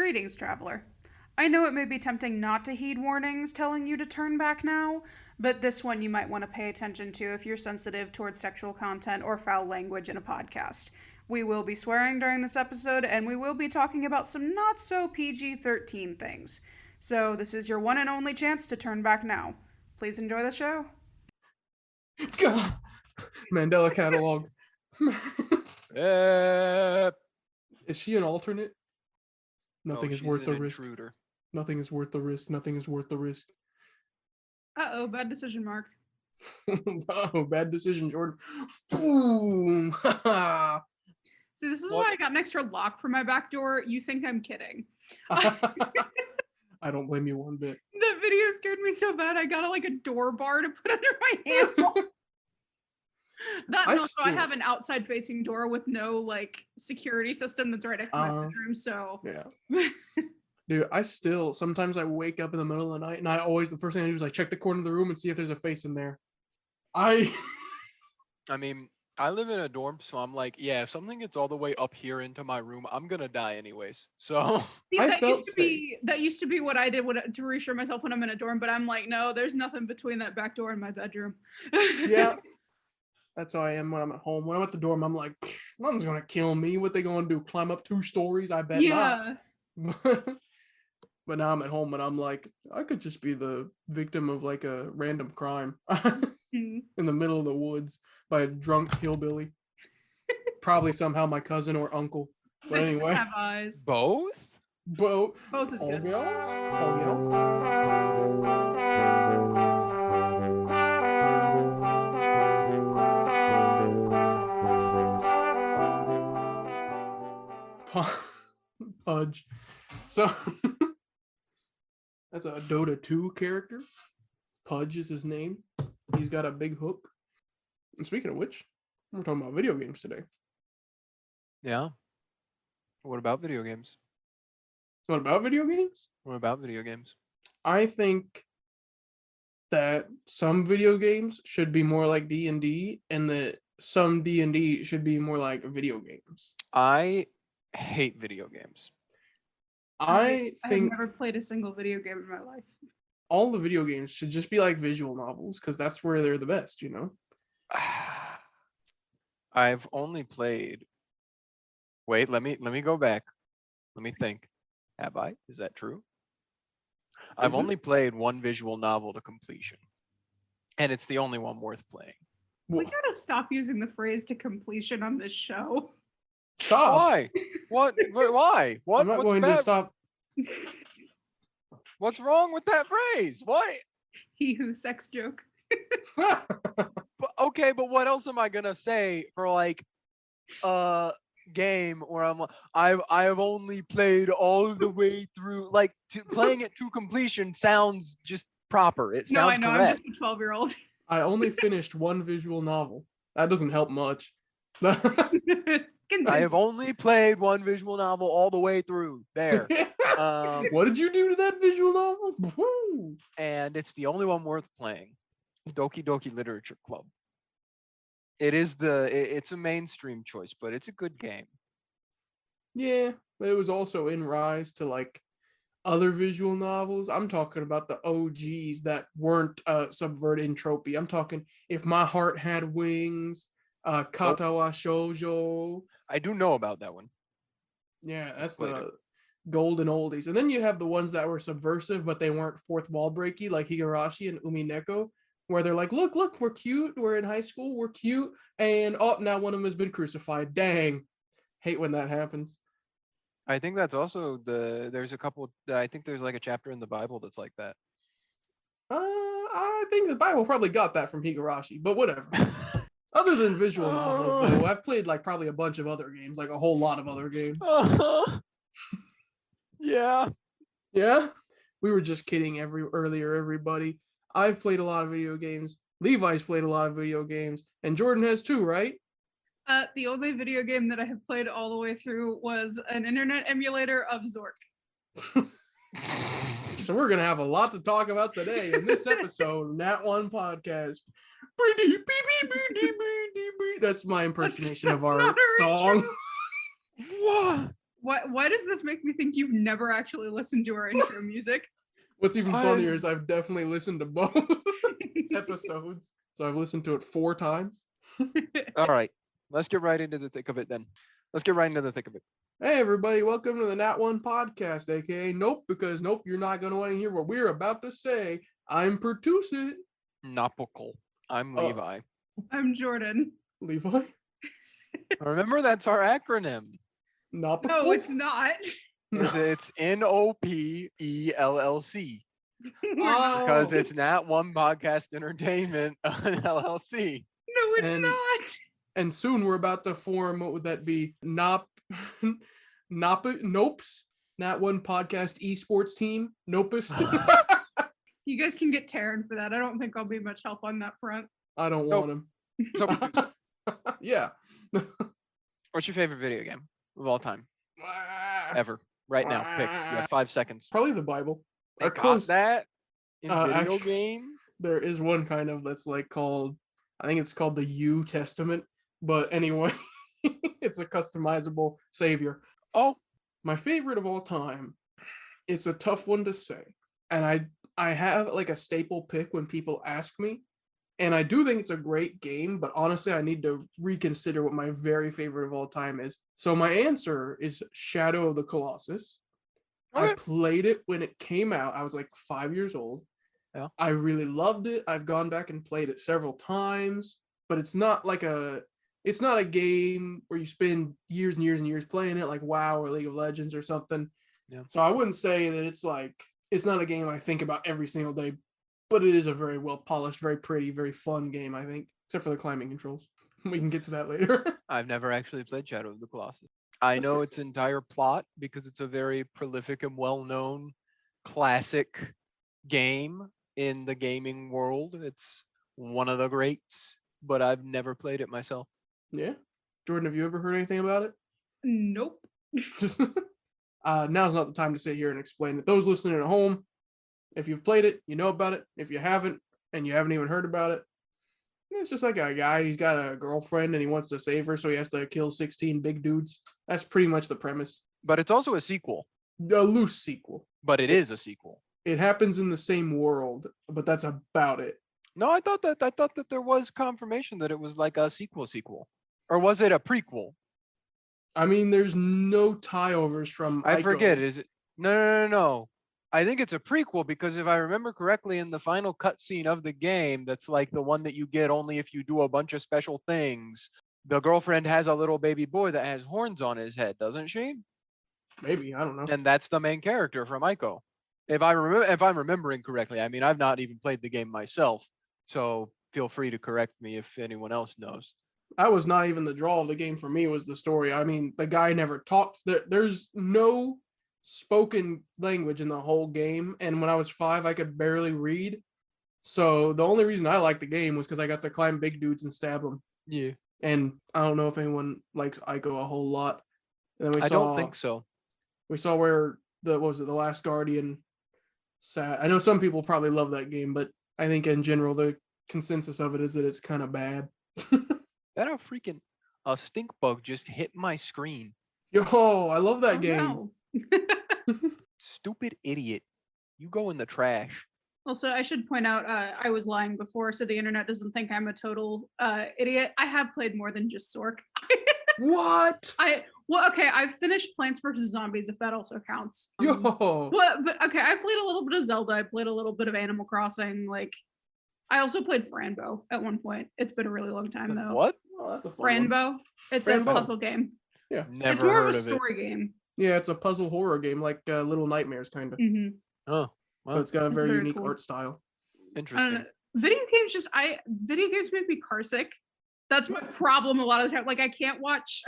Greetings, traveler. I know it may be tempting not to heed warnings telling you to turn back now, but this one you might want to pay attention to if you're sensitive towards sexual content or foul language in a podcast. We will be swearing during this episode, and we will be talking about some not so PG 13 things. So, this is your one and only chance to turn back now. Please enjoy the show. God. Mandela catalog. Is she an alternate? Nothing is worth the risk. Intruder. Nothing is worth the risk. Nothing is worth the risk. Uh-oh, bad decision, Mark. Oh, bad decision, Jordan. Boom. See, this is why I got an extra lock for my back door. You think I'm kidding. I don't blame you one bit. That video scared me so bad I got a door bar to put under my handle. I have an outside facing door with no security system that's right next to my bedroom, so yeah. Dude, sometimes I wake up in the middle of the night and the first thing I do is check the corner of the room and see if there's a face in there. I mean, I live in a dorm, so I'm like, yeah, if something gets all the way up here into my room, I'm gonna die anyways. So see, that used to be what I did to reassure myself when I'm in a dorm, but I'm like, no, there's nothing between that back door and my bedroom. Yeah. That's how I am when I'm at home. When I'm at the dorm, I'm like, nothing's gonna kill me. What they gonna do? Climb up 2 stories? I bet not. But now I'm at home and I'm like, I could just be the victim of a random crime in the middle of the woods by a drunk hillbilly. Probably somehow my cousin or uncle. But anyway. Have eyes. Both is all good. Girls? All girls? Pudge. So that's a Dota 2 character. Pudge is his name. He's got a big hook. And speaking of which, we're talking about video games today. Yeah. What about video games? What about video games? What about video games? I think that some video games should be more like D&D, and that some D&D should be more like video games. I hate video games. I think I've never played a single video game in my life. All the video games should just be like visual novels, because that's where they're the best, you know? I've only played. Wait, let me go back. Let me think. Have I? Is that true? I've only played one visual novel to completion, and it's the only one worth playing. We gotta stop using the phrase "to completion" on this show. Stop. Why? What? Why? What? I'm not going to stop. What's wrong with that phrase? What? He who sex joke. Okay, but what else am I gonna say for game where I have only played all the way through, playing it to completion sounds just proper. It sounds I know, correct. I'm just a 12-year-old. I only finished one visual novel. That doesn't help much. I have only played one visual novel all the way through. There. What did you do to that visual novel? Woo! And it's the only one worth playing. Doki Doki Literature Club. It's a mainstream choice, but it's a good game. Yeah, but it was also in rise to other visual novels. I'm talking about the OGs that weren't subvert entropy. I'm talking If My Heart Had Wings, Katawa Shoujo. I do know about that one. Yeah, that's the golden oldies. And then you have the ones that were subversive, but they weren't fourth wall breaky, like Higurashi and Umineko, where they're like, look, we're cute. We're in high school. We're cute. And now one of them has been crucified. Dang. Hate when that happens. I think that's also there's a couple, I think there's a chapter in the Bible that's like that. I think the Bible probably got that from Higurashi, but whatever. Other than visual novels, though, I've played probably a bunch of other games, a whole lot of other games. Yeah. Yeah? We were just kidding earlier, everybody. I've played a lot of video games. Levi's played a lot of video games. And Jordan has too, right? The only video game that I have played all the way through was an internet emulator of Zork. So we're going to have a lot to talk about today in this episode of Nat One Podcast. That's my impersonation of our song. Why does this make me think you've never actually listened to our intro music? What's even funnier is I've definitely listened to both episodes. So I've listened to it 4 times. All right. Let's get right into the thick of it then. Hey everybody, welcome to the Nat One Podcast, aka Nope, because nope, you're not gonna want to hear what we're about to say. I'm Pertusit. Nopical. I'm Levi. I'm Jordan. Levi? Remember, that's our acronym. Nopical? No, it's not. It's NOPELLC. Because it's Nat One Podcast Entertainment LLC. No, it's not. And soon we're about to form, what would that be? Nopes? Nat One Podcast Esports Team? Nopest? You guys can get Taryn for that. I don't think I'll be much help on that front. I don't want him. So, yeah. what's your favorite video game of all time? Ever. Right now. Pick. You have 5 seconds. Probably the Bible. They got that in video actually, game? There is one kind of that's like called, I think it's called the U Testament. But anyway, it's a customizable savior. Oh. My favorite of all time. It's a tough one to say. And I have like a staple pick when people ask me. And I do think it's a great game, but honestly, I need to reconsider what my very favorite of all time is. So my answer is Shadow of the Colossus. Okay. I played it when it came out. I was like 5 years old. Yeah. I really loved it. I've gone back and played it several times, but it's not a game where you spend years and years and years playing it like WoW or League of Legends or something. Yeah. So I wouldn't say that it's not a game I think about every single day. But it is a very well polished, very pretty, very fun game, I think, except for the climbing controls. We can get to that later. I've never actually played Shadow of the Colossus. I know its entire plot because it's a very prolific and well-known classic game in the gaming world. It's one of the greats, but I've never played it myself. Yeah. Jordan, have you ever heard anything about it? Nope. Now's not the time to sit here and explain it. Those listening at home, if you've played it, you know about it. If you haven't, and you haven't even heard about it, it's just like a guy, he's got a girlfriend and he wants to save her, so he has to kill 16 big dudes. That's pretty much the premise. But it's also a sequel. A loose sequel. But it is a sequel. It happens in the same world, but that's about it. No, I thought that there was confirmation that it was like a sequel. Or was it a prequel? I mean, there's no tie-overs from I Ico. forget. Is it? No. I think it's a prequel because if I remember correctly, in the final cutscene of the game, that's like the one that you get only if you do a bunch of special things. The girlfriend has a little baby boy that has horns on his head, doesn't she? Maybe, I don't know. And that's the main character from Ico. If I'm remembering correctly. I mean, I've not even played the game myself, so feel free to correct me if anyone else knows. That was not even the draw of the game for me. It was the story. I mean, the guy never talks. There's no spoken language in the whole game, and when I was 5 I could barely read, so the only reason I liked the game was because I got to climb big dudes and stab them. Yeah. And I don't know if anyone likes Ico a whole lot. And then I don't think so. We saw where the Last Guardian sat. I know some people probably love that game, but I think in general the consensus of it is that it's kind of bad. That a stink bug just hit my screen. Yo, I love that game. No. Stupid idiot. You go in the trash. Also, I should point out, I was lying before, so the internet doesn't think I'm a total idiot. I have played more than just Sork. What? I've finished Plants vs. Zombies, if that also counts. Yo. But okay, I played a little bit of Zelda. I played a little bit of Animal Crossing. Like, I also played Franbo at one point. It's been a really long time, though. What? Oh, that's a fun one. Franbo. It's a puzzle game. Yeah. Never it's more of heard a of story game. Yeah, it's a puzzle horror game, like Little Nightmares, kind of. Mm-hmm. Oh, But it's got a It's very very unique cool. art style. Interesting. Video games make me carsick. That's my problem a lot of the time. Like, I can't watch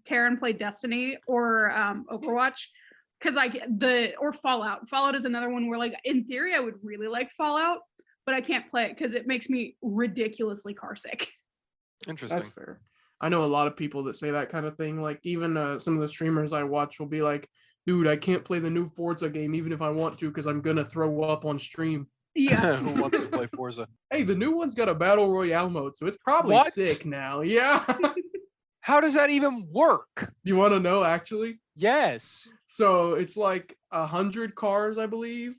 Taryn play Destiny or Overwatch because or Fallout. Fallout is another one where, like, in theory I would really like Fallout, but I can't play it because it makes me ridiculously carsick. Interesting. That's fair. I know a lot of people that say that kind of thing. Like, even some of the streamers I watch will be like, dude, I can't play the new Forza game even if I want to because I'm going to throw up on stream. Yeah. Who wants to play Forza? Hey, the new one's got a battle royale mode, so it's probably sick now. Yeah. How does that even work? You want to know, actually? Yes. So it's like 100 cars, I believe.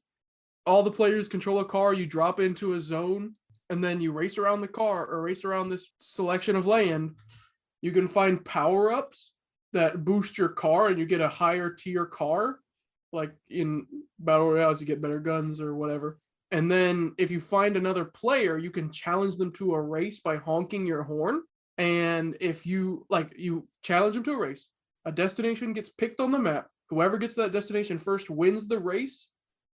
All the players control a car. You drop into a zone, and then you race around the car or race around this selection of land. You can find power-ups that boost your car, and you get a higher tier car. Like in Battle Royales, you get better guns or whatever. And then if you find another player, you can challenge them to a race by honking your horn. And if you challenge them to a race, a destination gets picked on the map. Whoever gets to that destination first wins the race,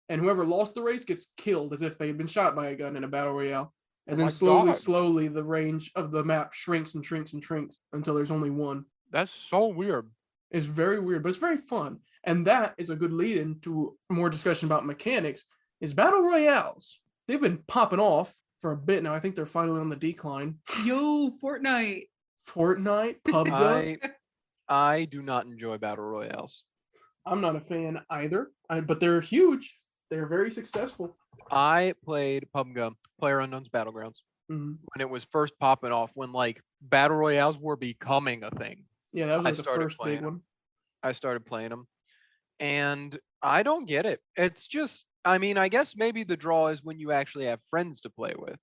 and whoever lost the race gets killed as if they had been shot by a gun in a battle royale. And then slowly, the range of the map shrinks and shrinks and shrinks until there's only one. That's so weird. It's very weird, but it's very fun. And that is a good lead-in to more discussion about mechanics, is battle royales. They've been popping off for a bit now. I think they're finally on the decline. Yo, Fortnite, PUBG. I do not enjoy battle royales. I'm not a fan either, but they're huge. They're very successful. I played PUBG, PlayerUnknown's Battlegrounds, when it was first popping off, when like battle royales were becoming a thing. Yeah, that was like the first big one. I started playing them, and I don't get it. It's just, I mean, I guess maybe the draw is when you actually have friends to play with.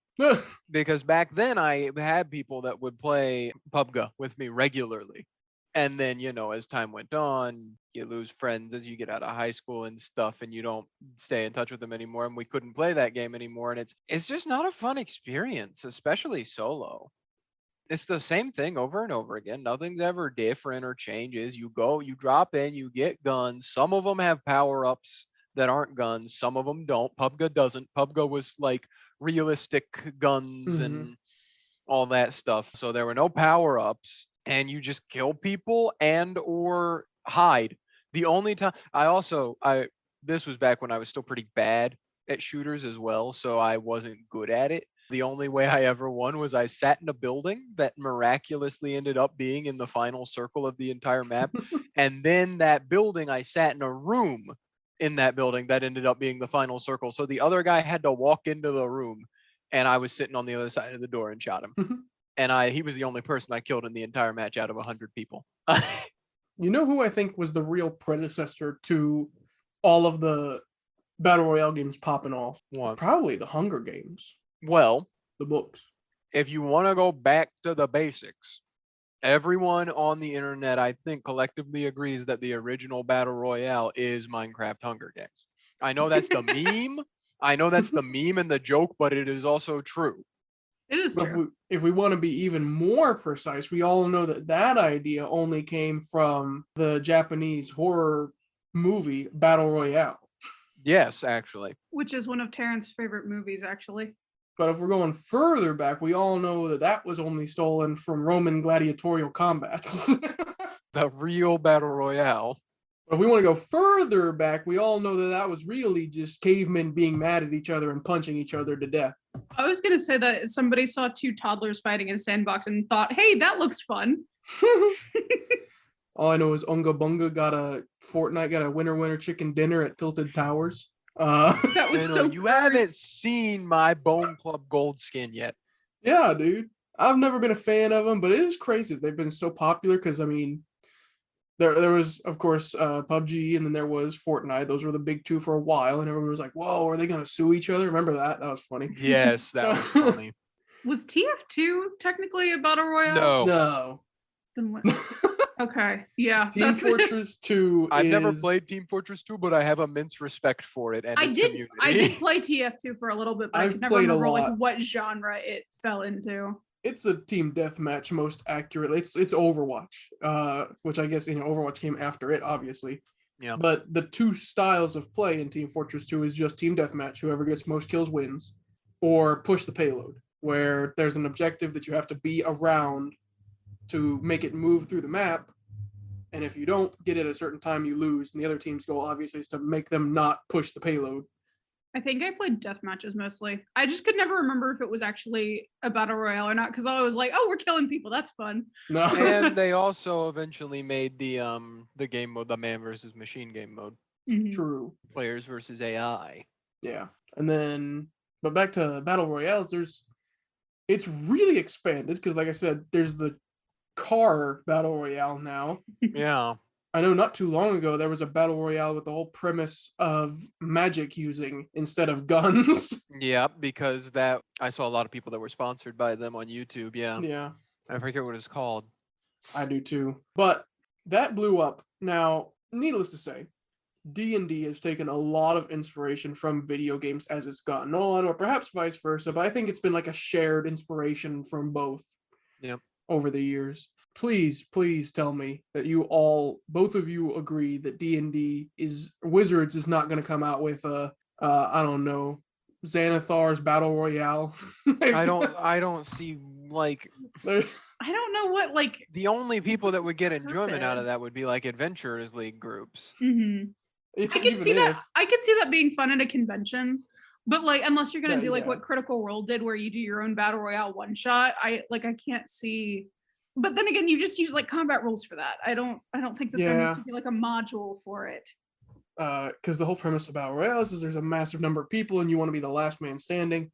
Because back then I had people that would play PUBG with me regularly. And then, you know, as time went on, you lose friends as you get out of high school and stuff, and you don't stay in touch with them anymore. And we couldn't play that game anymore. And it's just not a fun experience, especially solo. It's the same thing over and over again. Nothing's ever different or changes. You go, you drop in, you get guns. Some of them have power-ups that aren't guns. Some of them don't. PUBG doesn't. PUBG was like realistic guns and all that stuff. So there were no power-ups, and you just kill people and or hide. The only time this was back when I was still pretty bad at shooters as well, so I wasn't good at it. The only way I ever won was I sat in a building that miraculously ended up being in the final circle of the entire map. And then that building, I sat in a room in that building that ended up being the final circle. So the other guy had to walk into the room, and I was sitting on the other side of the door and shot him. And he was the only person I killed in the entire match out of 100 people. You know who I think was the real predecessor to all of the battle royale games popping off? What? Probably the Hunger Games. Well, the books. If you want to go back to the basics, everyone on the internet, I think, collectively agrees that the original battle royale is Minecraft Hunger Games. I know that's the meme. I know that's the meme and the joke, but it is also true. It is true. If we want to be even more precise, we all know that idea only came from the Japanese horror movie Battle Royale. Yes, actually. Which is one of Terrence's favorite movies, actually. But if we're going further back, we all know that was only stolen from Roman gladiatorial combats. The real Battle Royale. But if we want to go further back, we all know that was really just cavemen being mad at each other and punching each other to death. I was going to say that somebody saw two toddlers fighting in a sandbox and thought, hey, that looks fun. All I know is Unga Bunga got a winner chicken dinner at Tilted Towers. That was so you haven't seen my Bone Club Gold skin yet. Yeah, dude. I've never been a fan of them, but it is crazy they've been so popular because, I mean, there was, of course, PUBG, and then there was Fortnite. Those were the big two for a while, and everyone was like, whoa, are they going to sue each other? Remember that? That was funny. Yes, that was funny. Was TF2 technically a battle royale? No. Then what? Okay, yeah. Team Fortress 2 I've never played Team Fortress 2, but I have immense respect for it and its community. I did play TF2 for a little bit, but I never remember what genre it fell into. It's a team deathmatch most accurately. It's Overwatch, which I guess Overwatch came after it, obviously. Yeah. But the two styles of play in Team Fortress 2 is just team deathmatch. Whoever gets most kills wins, or push the payload, where there's an objective that you have to be around to make it move through the map. And if you don't get it at a certain time, you lose. And the other team's goal, obviously, is to make them not push the payload. I think I played death matches mostly. I just could never remember if it was actually a battle royale or not, because I was like, "Oh, we're killing people. That's fun." No. And they also eventually made the game mode, the man versus machine game mode. Mm-hmm. True. Players versus AI. Yeah, and then, but back to battle royales. It's really expanded because, like I said, there's the car battle royale now. Yeah. I know not too long ago there was a battle royale with the whole premise of magic using instead of guns. Yeah, because that I saw a lot of people that were sponsored by them on YouTube. Yeah, Yeah, I forget what it's called. I do too. But that blew up. Now, needless to say, D&D has taken a lot of inspiration from video games as it's gotten on, or perhaps vice versa, but I think it's been like a shared inspiration from both Yep. over the years. Please tell me that both of you agree that D&D Wizards is not going to come out with I don't know, Xanathar's Battle Royale. I don't see like I don't know what like the only people that would get enjoyment out of that would be like Adventurers League groups. Mm-hmm. I could see that. I could see that being fun at a convention, but like unless you're gonna do like what Critical Role did, where you do your own battle royale one shot, I can't see. But then again, you just use like combat rules for that. I don't think that there needs to be like a module for it. Because the whole premise of battle royales is there's a massive number of people and you want to be the last man standing.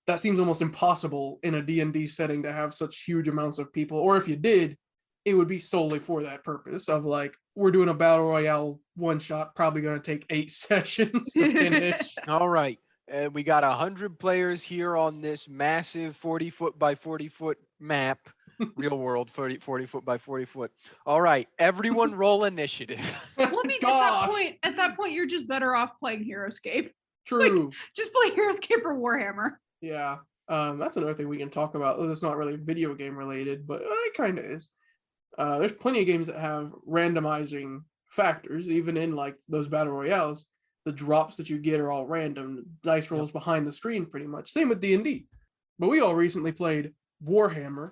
That seems almost impossible in a D&D setting to have such huge amounts of people. Or if you did, it would be solely for that purpose of like, we're doing a battle royale one shot, probably going to take 8 sessions to finish. All right. We got 100 players here on this massive 40 foot by 40 foot map. Real world 40 foot by 40 foot. All right. Everyone roll initiative. Well, I mean, at that point, you're just better off playing HeroScape. True. Like, just play HeroScape or Warhammer. Yeah. That's another thing we can talk about. It's not really video game related, but it kind of is. There's plenty of games that have randomizing factors, even in like those battle royales. The drops that you get are all random. Dice rolls behind the screen, pretty much. Same with D&D. But we all recently played Warhammer.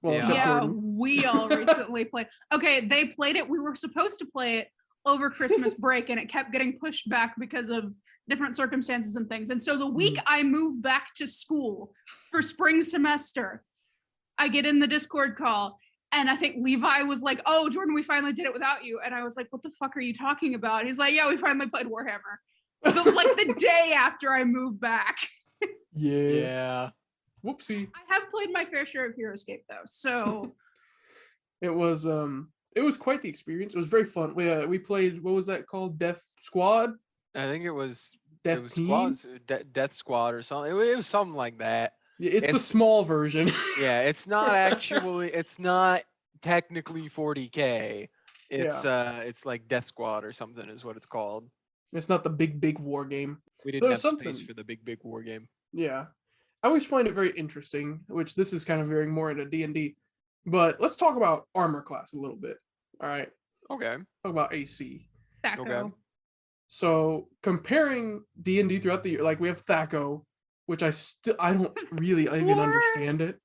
Well, except Jordan. We all recently played. Okay, they played it. We were supposed to play it over Christmas break, and it kept getting pushed back because of different circumstances and things. And so the week I moved back to school for spring semester, I get in the Discord call, and I think Levi was like, "Oh, Jordan, we finally did it without you." And I was like, "What the fuck are you talking about?" He's like, "Yeah, we finally played Warhammer." Like the day after I moved back. Yeah. Whoopsie. I have played my fair share of HeroScape though, so it was quite the experience. It was very fun. We played, what was that called? Death Squad? I think it was Death Team? Death Squad or something. It was something like that. Yeah, it's the small version. Yeah, it's not technically 40K. It's like Death Squad or something is what it's called. It's not the big war game. We didn't have space for the big war game. Yeah. I always find it very interesting, which this is kind of veering more into D&D, but let's talk about armor class a little bit. All right. Okay. Talk about AC. Thaco. Okay. So comparing D&D throughout the year, like we have Thaco, which I don't really even understand it.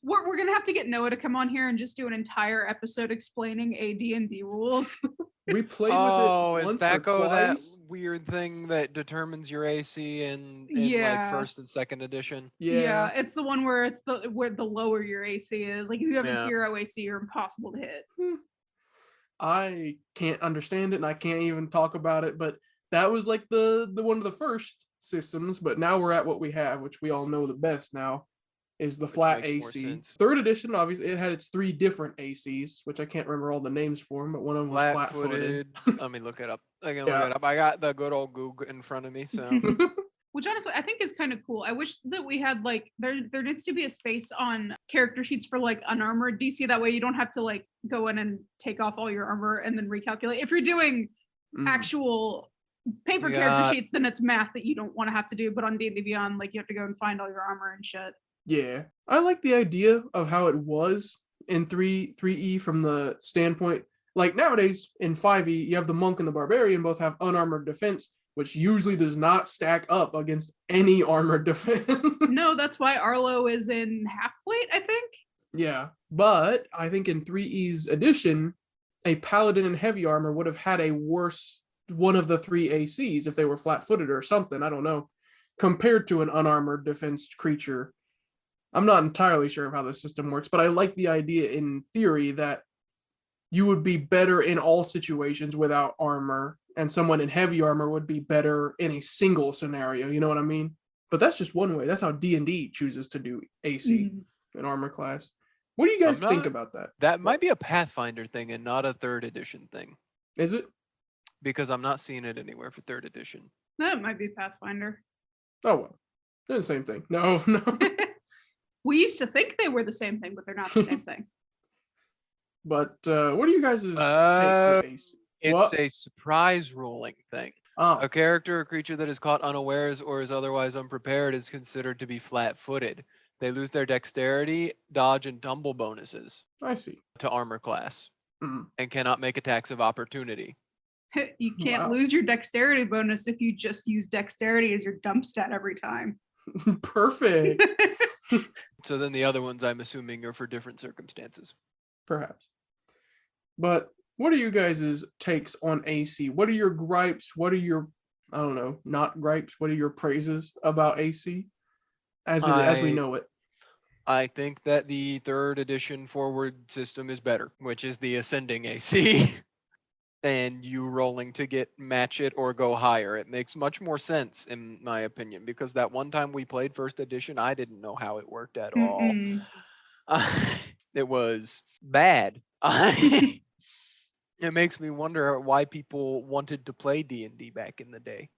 We're gonna have to get Noah to come on here and just do an entire episode explaining AD&D rules. We played with it once or twice. That weird thing that determines your AC in like first and second edition? Yeah, it's the one where where the lower your AC is. Like if you have a 0 AC, you're impossible to hit. I can't understand it and I can't even talk about it, but that was like the one of the first systems, but now we're at what we have, which we all know the best now. Is the flat AC. Third edition, obviously, it had its 3 different ACs, which I can't remember all the names for them, but one of them was flat-footed. Let me look it up. I can look it up. I got the good old Google in front of me, so. Which honestly, I think is kind of cool. I wish that we had like, there needs to be a space on character sheets for like unarmored DC. That way you don't have to like go in and take off all your armor and then recalculate. If you're doing actual paper character sheets, then it's math that you don't want to have to do. But on D&D Beyond, like you have to go and find all your armor and shit. Yeah, I like the idea of how it was in 3E from the standpoint, like nowadays in 5E, you have the monk and the barbarian both have unarmored defense, which usually does not stack up against any armored defense. No, that's why Arlo is in half plate, I think. Yeah, but I think in 3E's edition, a paladin in heavy armor would have had a worse one of the 3 ACs if they were flat-footed or something, I don't know, compared to an unarmored defense creature. I'm not entirely sure of how the system works, but I like the idea in theory that you would be better in all situations without armor, and someone in heavy armor would be better in a single scenario. You know what I mean? But that's just one way. That's how D&D chooses to do AC in armor class. What do you guys I'm think not- about that? That might be a Pathfinder thing and not a 3rd edition thing, Is it? because I'm not seeing it anywhere for 3rd edition. That might be Pathfinder. Oh well, they're the same thing. No, no. We used to think they were the same thing, but they're not the same thing. But what are you guys' takes for AC? It's What? a surprise rolling thing. Oh, A character or creature that is caught unawares or is otherwise unprepared is considered to be flat-footed. They lose their dexterity, dodge, and tumble bonuses I see. to armor class Mm. and cannot make attacks of opportunity. You can't Wow. lose your dexterity bonus if you just use dexterity as your dump stat every time. Perfect. So then the other ones, I'm assuming, are for different circumstances. Perhaps. But what are you guys' takes on AC? What are your gripes? What are your, I don't know, not gripes? What are your praises about AC as we I- know it? I think that the 3rd edition forward system is better, which is the ascending AC. And you rolling to match it or go higher. It makes much more sense in my opinion, because that one time we played 1st edition, I didn't know how it worked at all. Mm-mm. It was bad. It makes me wonder why people wanted to play D&D back in the day,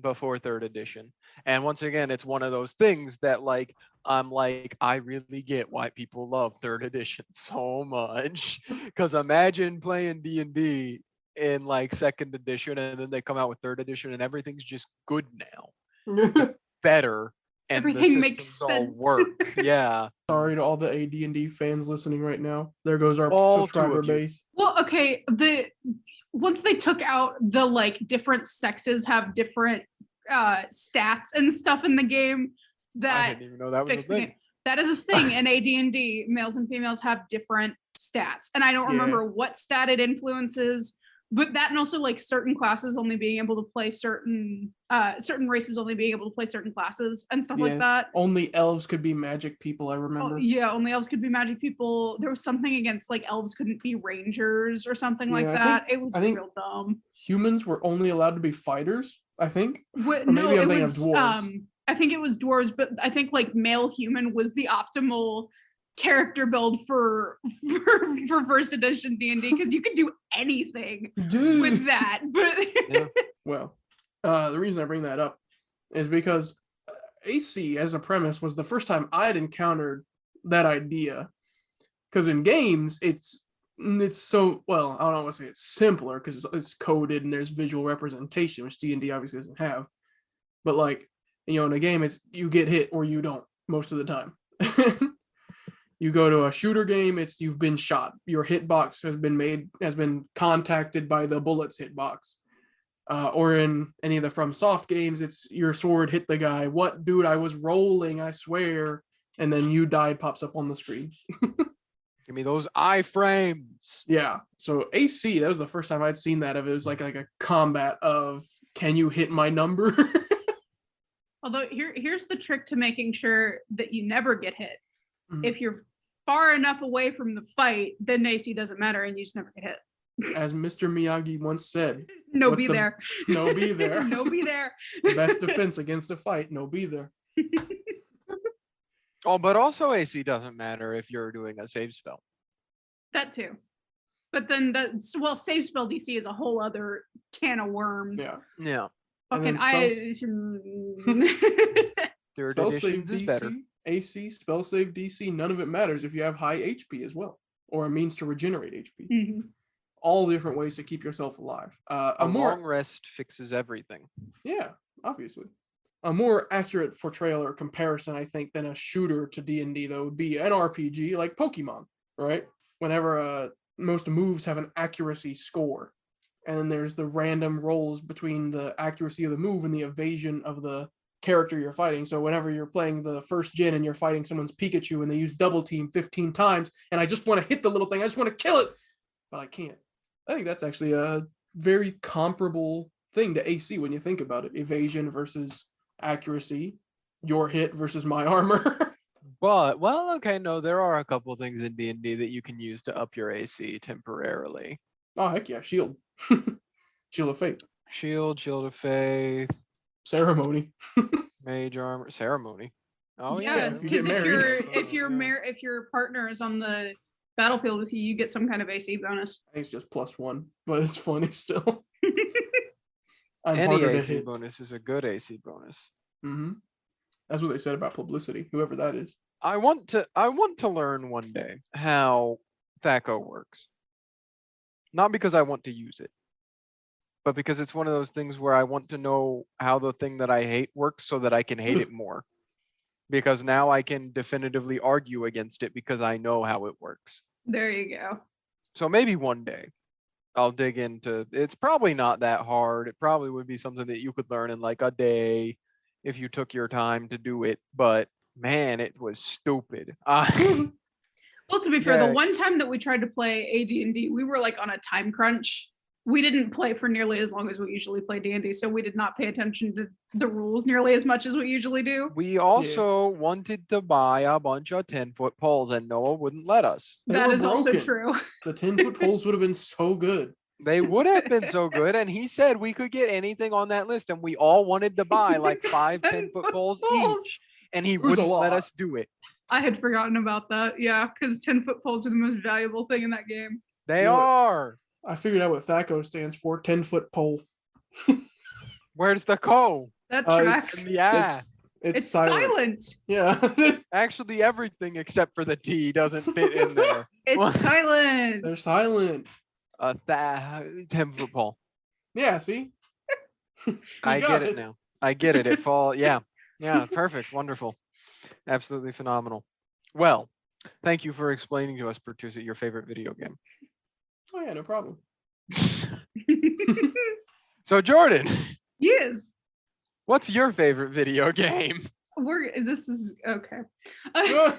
before 3rd edition. And once again, it's one of those things that like, I'm like, I really get why people love 3rd edition so much. Because imagine playing D&D in like 2nd edition, and then they come out with 3rd edition and everything's just good now. Better. And Everything the makes systems all sense. work. Yeah. Sorry to all the AD&D fans listening right now. There goes our All 2 subscriber of you. base. Well, okay, once they took out the like different sexes have different stats and stuff in the game, I that didn't even know that was a fixed the thing. game. That is a thing in AD&D. Males and females have different stats, and I don't Yeah. remember what stat it influences. But that, and also like certain classes only being able to play certain races only being able to play certain classes and stuff like Yes. that. Only elves could be magic people, I Oh, remember. yeah, only elves could be magic people. There was something against like elves couldn't be rangers or something like Yeah, I that. think- It was I think- real dumb. Humans were only allowed to be fighters, I think. Or maybe no, I'm it thinking of was dwarves. I think it was dwarves, but I think like male human was the optimal character build for 1st edition D&D, because you could do anything Dude. with that. But Yeah. Well, the reason I bring that up is because AC as a premise was the first time I'd encountered that idea. Because in games, it's so, well, I don't want to say it's simpler because it's coded and there's visual representation, which D&D obviously doesn't have. But like, in a game, it's you get hit or you don't most of the time. You go to a shooter game, it's you've been shot. Your hitbox has been contacted by the bullet's hitbox. Or in any of the FromSoft games, it's your sword hit the guy. What, dude? I was rolling, I swear. And then you died pops up on the screen. Give me those iframes. Yeah. So AC, that was the first time I'd seen that. It was like a combat of, can you hit my number? although here's the trick to making sure that you never get hit. Mhm. If you're far enough away from the fight, then AC doesn't matter and you just never get hit. As Mr. Miyagi once said, No, What's be the- there. no be there. No, be there. The best defense against a fight, no be there. Oh, but also AC doesn't matter if you're doing a save spell. That too. But then save spell DC is a whole other can of worms. Yeah. Yeah. And Fucking then Third Spell save editions is better. DC, AC, spell save DC, none of it matters if you have high HP as well, or a means to regenerate HP. Mhm. All different ways to keep yourself alive. A long rest fixes everything. Yeah, obviously. A more accurate portrayal or comparison, I think, than a shooter to D&D, though, would be an RPG like Pokemon, right? Whenever most moves have an accuracy score, and then there's the random rolls between the accuracy of the move and the evasion of the character you're fighting. So whenever you're playing the 1st gen and you're fighting someone's Pikachu and they use double team 15 times, and I just want to hit the little thing, I just want to kill it, but I can't. I think that's actually a very comparable thing to AC when you think about it. Evasion versus accuracy, your hit versus my armor. But, well, okay, no, there are a couple things in D&D that you can use to up your AC temporarily. Oh, heck yeah, shield. Shield of Fate. Shield of Faith, Ceremony. Mage Armor, Ceremony. Oh Yeah, if you because get married. if your partner is on the battlefield with you, you get some kind of AC bonus. I think it's just +1, but it's funny still. I'm Any harder to AC hit. bonus is a good AC bonus. Mm-hmm. That's what they said about publicity, whoever that is. I want to learn one day how THAC0 works. Not because I want to use it, but because it's one of those things where I want to know how the thing that I hate works so that I can hate it more. Because now I can definitively argue against it because I know how it works. There you go. So maybe one day I'll dig into. It's probably not that hard. It probably would be something that you could learn in like a day if you took your time to do it. But man, it was stupid. Well, to be fair, Yeah. the one time that we tried to play AD&D, we were like on a time crunch. We didn't play for nearly as long as we usually play D&D, so we did not pay attention to the rules nearly as much as we usually do. We also wanted to buy a bunch of 10-foot poles, and Noah wouldn't let us. That is also true. The 10-foot poles would have been so good. They would have been so good, and he said we could get anything on that list, and we all wanted to buy like 5 10-foot poles each, and he wouldn't let us do it. I had forgotten about that. Yeah, because 10-foot poles are the most valuable thing in that game. They are. I figured out what THAC0 stands for, 10-foot pole. Where's the co? That tracks. Yeah. It's silent. Yeah. Actually, everything except for the T doesn't fit in there. It's silent. They're silent. 10-foot pole. Yeah, see? I get it now. I get it. Yeah. Yeah, perfect. Wonderful. Absolutely phenomenal. Well, thank you for explaining to us, Pertusa, your favorite video game. Oh yeah, no problem. So Jordan. Yes. What's your favorite video game? This is okay. You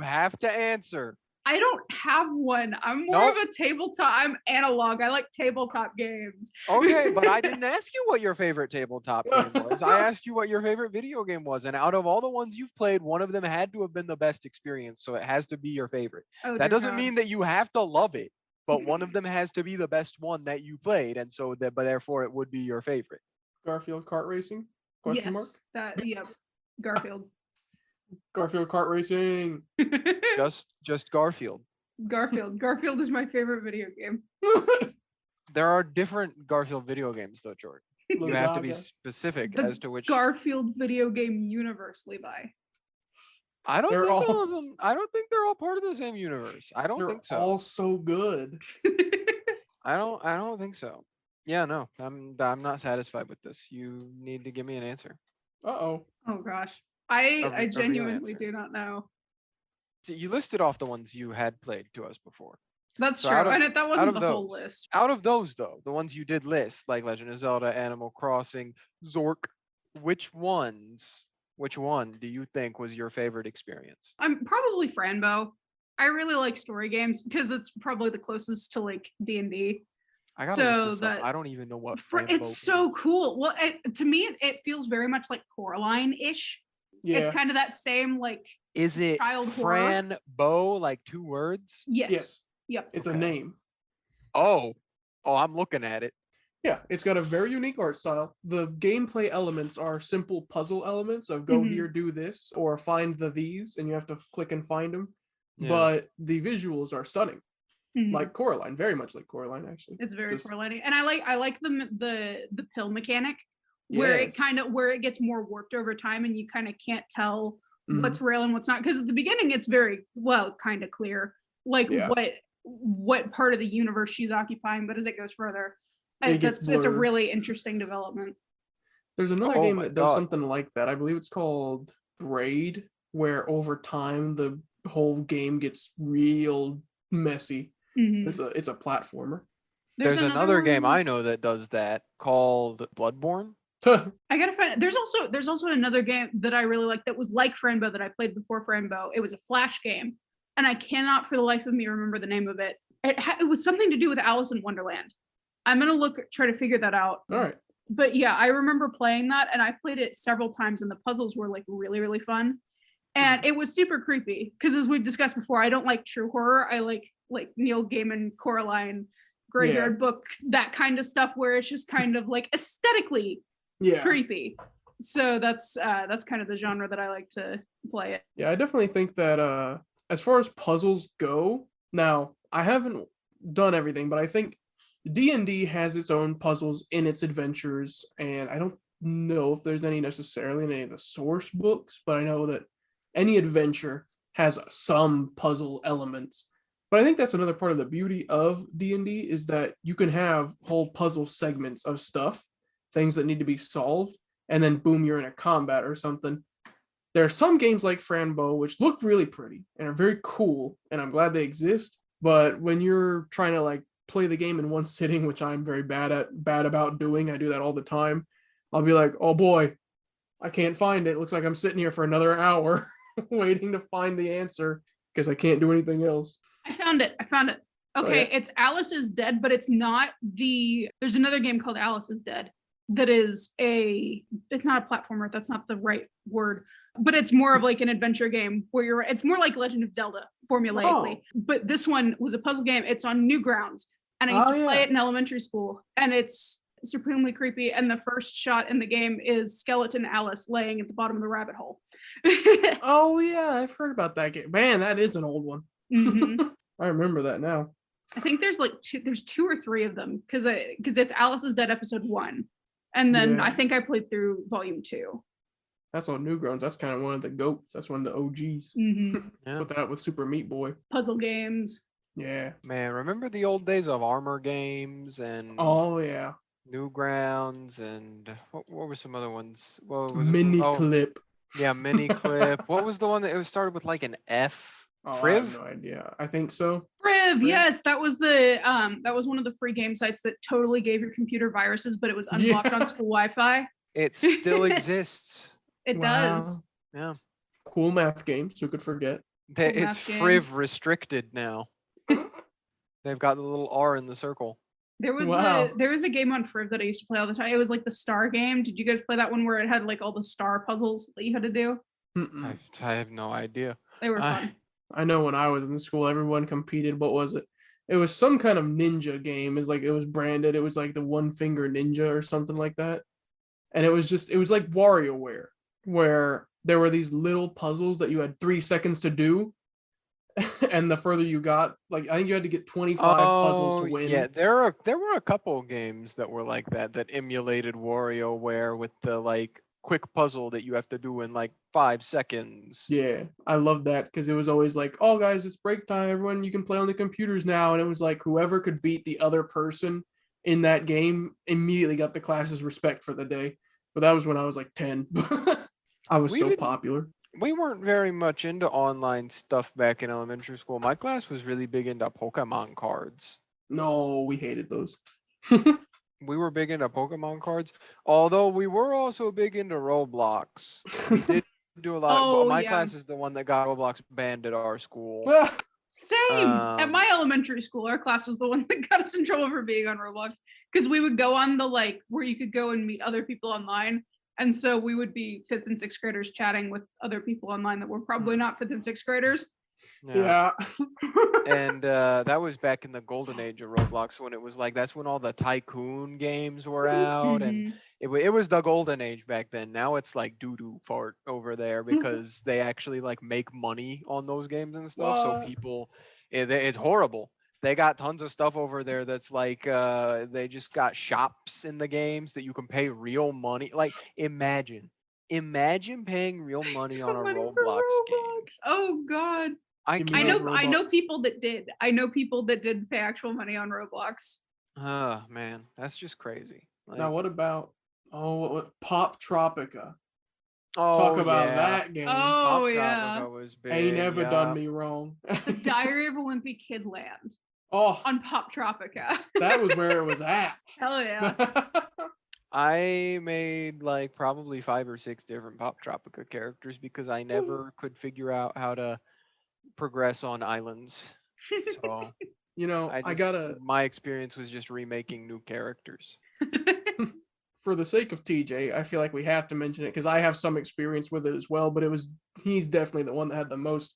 have to answer. I don't have one. I'm more of a tabletop. I'm analog. I like tabletop games. Okay, but I didn't ask you what your favorite tabletop game was. I asked you what your favorite video game was, and out of all the ones you've played, one of them had to have been the best experience, so it has to be your favorite. That doesn't mean that you have to love it, but one of them has to be the best one that you played, and so that, but therefore it would be your favorite. Garfield kart racing? Question mark? Yep. Garfield. Garfield kart racing. Just Garfield. Garfield is my favorite video game. There are different Garfield video games though, Jordan. You have to be specific as to which Garfield video game universe, Levi. I don't think all of them. I don't think they're all part of the same universe. I don't think so. They're all so good. I don't think so. Yeah, no. I'm not satisfied with this. You need to give me an answer. Uh-oh. Oh gosh. I genuinely do not know. So you listed off the ones you had played to us before. That's true. And that wasn't the whole list. Out of those though, the ones you did list, like Legend of Zelda, Animal Crossing, Zork, which one do you think was your favorite experience? I'm probably Franbo. I really like story games because it's probably the closest to like D&D. I gotta look this up. I don't even know what Franbo it's so cool. Well, to me, it feels very much like Coraline-ish. Yeah. It's kind of that same like. Is it Franbo, like 2 words? Yes. Yep. It's a name. Oh, I'm looking at it. Yeah, it's got a very unique art style. The gameplay elements are simple puzzle elements of go here, do this, or find these, and you have to click and find them. Yeah. But the visuals are stunning. Like Coraline, very much like Coraline, actually. It's very Coraline, and I like the pill mechanic, where it gets more warped over time, and you kind of can't tell what's real and what's not. Because at the beginning, it's very kind of clear, like what part of the universe she's occupying. But as it goes further, it's a really interesting development. There's another game that does something like that. I believe it's called Braid, where over time the whole game gets real messy. It's a platformer. There's another game I know that does that called Bloodborne. I gotta find it. There's also another game that I really like that was like Franbo that I played before Franbo. It was a Flash game, and I cannot for the life of me remember the name of it. It was something to do with Alice in Wonderland. I'm gonna try to figure that out. All right. But yeah, I remember playing that, and I played it several times, and the puzzles were like really, really fun. And it was super creepy because, as we've discussed before, I don't like true horror. I like Neil Gaiman, Coraline, Graveyard Books, that kind of stuff where it's just kind of like aesthetically creepy. So that's kind of the genre that I like to play it. Yeah, I definitely think that as far as puzzles go, now I haven't done everything, but I think D&D has its own puzzles in its adventures, and I don't know if there's any necessarily in any of the source books, but I know that any adventure has some puzzle elements. But I think that's another part of the beauty of D&D is that you can have whole puzzle segments of stuff, things that need to be solved, and then boom, you're in a combat or something. There are some games like Frambo which look really pretty and are very cool, and I'm glad they exist. But when you're trying to like play the game in one sitting, which I'm very bad about doing, I do that all the time. I'll be like, oh boy, I can't find it. Looks like I'm sitting here for another hour waiting to find the answer because I can't do anything else. I found it. Okay, It's Alice is Dead, but it's not there's another game called Alice is Dead that is it's not a platformer, that's not the right word, but it's more of like an adventure game where it's more like Legend of Zelda formulaically. But this one was a puzzle game. It's on Newgrounds, and I used to play it in elementary school, and it's supremely creepy. And the first shot in the game is skeleton Alice laying at the bottom of the rabbit hole. Oh yeah, I've heard about that game. Man, that is an old one. Mm-hmm. I remember that now. I think there's two or three of them because it's Alice is Dead episode 1, and then I think I played through volume 2. That's on Newgrounds. That's kind of one of the goats. That's one of the OGs. Mm-hmm. Yeah. Put that out with Super Meat Boy. Puzzle games. Yeah. Man, remember the old days of armor games and Oh yeah. Newgrounds and what were some other ones? What was Mini it? Oh, Clip. yeah, Mini Clip. What was the one that it was started with like an F? Oh, Friv? I have no idea. I think so. Friv, yes, that was that was one of the free game sites that totally gave your computer viruses, but it was unblocked on school Wi-Fi. It still exists. It does. Yeah. Cool math games. Who could forget? It's Friv restricted now. They've got the little R in the circle. There was a game on Friv that I used to play all the time. It was like the star game. Did you guys play that one where it had like all the star puzzles that you had to do? I have no idea. They were fun. I know when I was in school, everyone competed. What was it? It was some kind of ninja game. It's like it was branded. It was like the One Finger Ninja or something like that. And it was like WarioWare, where there were these little puzzles that you had 3 seconds to do. And the further you got, like I think you had to get 25 puzzles to win. Yeah, there were a couple of games that were like that emulated WarioWare with the like quick puzzle that you have to do in like 5 seconds. Yeah, I love that because it was always like, oh guys, it's break time. Everyone, you can play on the computers now. And it was like whoever could beat the other person in that game immediately got the class's respect for the day. But that was when I was like 10. I was so popular. We weren't very much into online stuff back in elementary school. My class was really big into Pokemon cards. No, we hated those. We were big into Pokemon cards, although we were also big into Roblox. We did do a lot. My class is the one that got Roblox banned at our school. Same. At my elementary school, our class was the one that got us in trouble for being on Roblox because we would go on the like where you could go and meet other people online. And so we would be 5th and 6th graders chatting with other people online that were probably not 5th and 6th graders. Yeah. And that was back in the golden age of Roblox when it was like, that's when all the tycoon games were out. And it was the golden age back then. Now it's like doo-doo fart over there because they actually like make money on those games and stuff. So people, it's horrible. They got tons of stuff over there that's like they just got shops in the games that you can pay real money. Like imagine paying real money on a Roblox game. Oh God. I know people that did. I know people that did pay actual money on Roblox. Oh man, that's just crazy. Like, now what about Pop Tropica? Talk about that game. Oh Pop yeah. Tropica was big. Ain't never done me wrong. The Diary of a Wimpy Kid Land. Oh, on Pop Tropica. That was where it was at. Hell yeah. I made like probably 5 or 6 different Pop Tropica characters because I never could figure out how to progress on islands. So my experience was just remaking new characters. For the sake of TJ, I feel like we have to mention it because I have some experience with it as well, but he's definitely the one that had the most.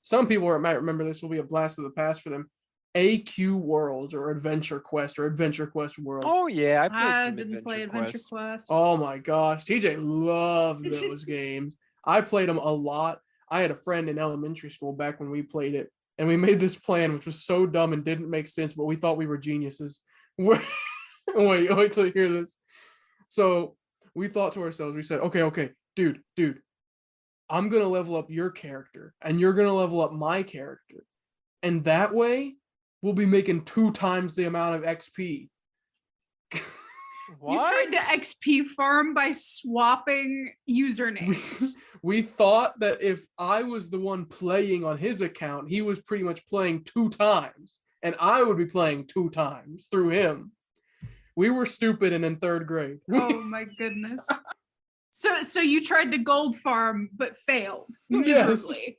Some people might remember this will be a blast of the past for them. AQ Worlds or Adventure Quest or Adventure Quest Worlds. Oh yeah, I played I some didn't play Adventure Quest. Oh my gosh, TJ loved those games. I played them a lot. I had a friend in elementary school back when we played it, and we made this plan, which was so dumb and didn't make sense, but we thought we were geniuses. wait till you hear this. So we thought to ourselves, we said, okay, dude, I'm gonna level up your character, and you're gonna level up my character, and that way we'll be making 2 times the amount of XP. What? You tried to XP farm by swapping usernames. We thought that if I was the one playing on his account, he was pretty much playing 2 times, and I would be playing 2 times through him. We were stupid and in 3rd grade. Oh my goodness. So you tried to gold farm but failed Yes. miserably.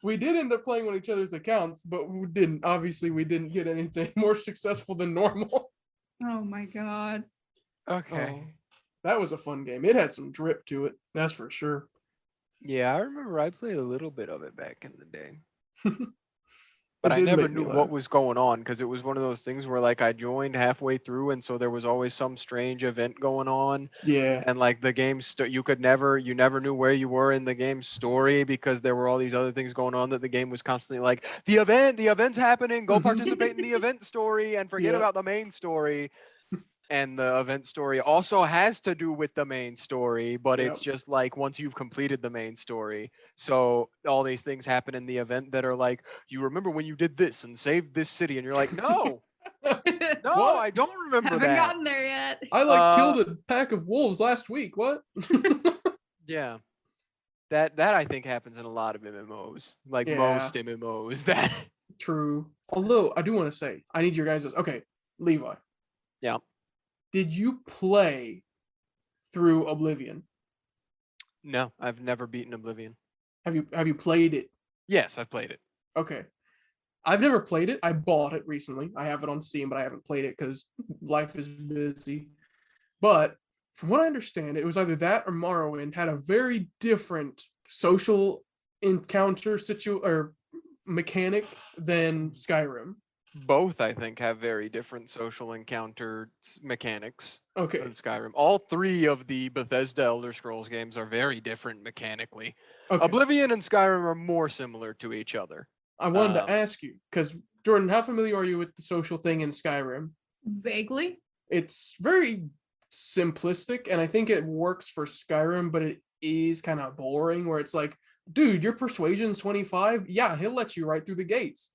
We did end up playing on each other's accounts, but we didn't get anything more successful than normal. Oh my god. Okay. Oh, that was a fun game. It had some drip to it, that's for sure. Yeah, I remember I played a little bit of it back in the day. But It I did never make me knew laugh. what was going on because it was one of those things where like I joined halfway through and so there was always some strange event going on Yeah. and like the game you never knew where you were in the game's story because there were all these other things going on that the game was constantly like the event's happening, go participate in the event story and forget Yep. about the main story. And the event story also has to do with the main story, but it's Yep. just like once you've completed the main story. So all these things happen in the event that are like, you remember when you did this and saved this city, and you're like, no, no, What? I don't remember Haven't that. gotten there yet. I killed a pack of wolves last week. What? Yeah. That I think happens in a lot of MMOs. Like Yeah. most MMOs that True. Although I do want to say, I need your guys' okay, Levi. Yeah. Did you play through Oblivion? No, I've never beaten Oblivion. Have you played it? Yes, I've played it. Okay. I've never played it. I bought it recently. I have it on Steam, but I haven't played it because life is busy. But from what I understand, it was either that or Morrowind had a very different social encounter or mechanic than Skyrim. Both, I think, have very different social encounter mechanics Okay. than Skyrim. All 3 of the Bethesda Elder Scrolls games are very different mechanically. Okay. Oblivion and Skyrim are more similar to each other. I wanted to ask you, because Jordan, how familiar are you with the social thing in Skyrim? Vaguely. It's very simplistic, and I think it works for Skyrim, but it is kind of boring, where it's like, dude, your persuasion's 25? Yeah, he'll let you right through the gates.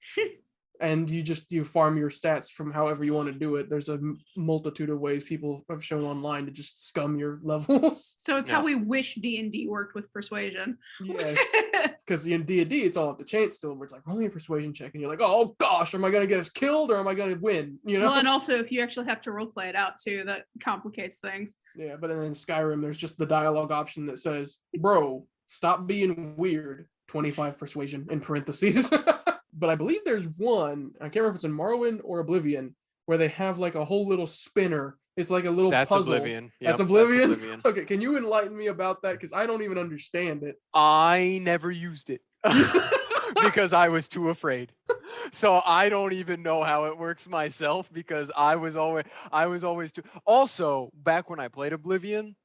And you farm your stats from however you want to do it. There's a multitude of ways people have shown online to just scum your levels. So it's how we wish D&D worked with persuasion. Yes, because in D&D it's all up to chance still, where it's like, roll me a persuasion check, and you're like, oh gosh, am I gonna get us killed or am I gonna win? You know. Well, and also if you actually have to role play it out too, that complicates things. Yeah, but then in Skyrim, there's just the dialogue option that says, bro, stop being weird. 25 persuasion in parentheses. But I believe there's one, I can't remember if it's in Morrowind or Oblivion, where they have like a whole little spinner. It's like a little puzzle. Oblivion. That's Yep, Oblivion? That's Oblivion. Okay, can you enlighten me about that? Because I don't even understand it. I never used it because I was too afraid. So I don't even know how it works myself because I was always too. Also, back when I played Oblivion,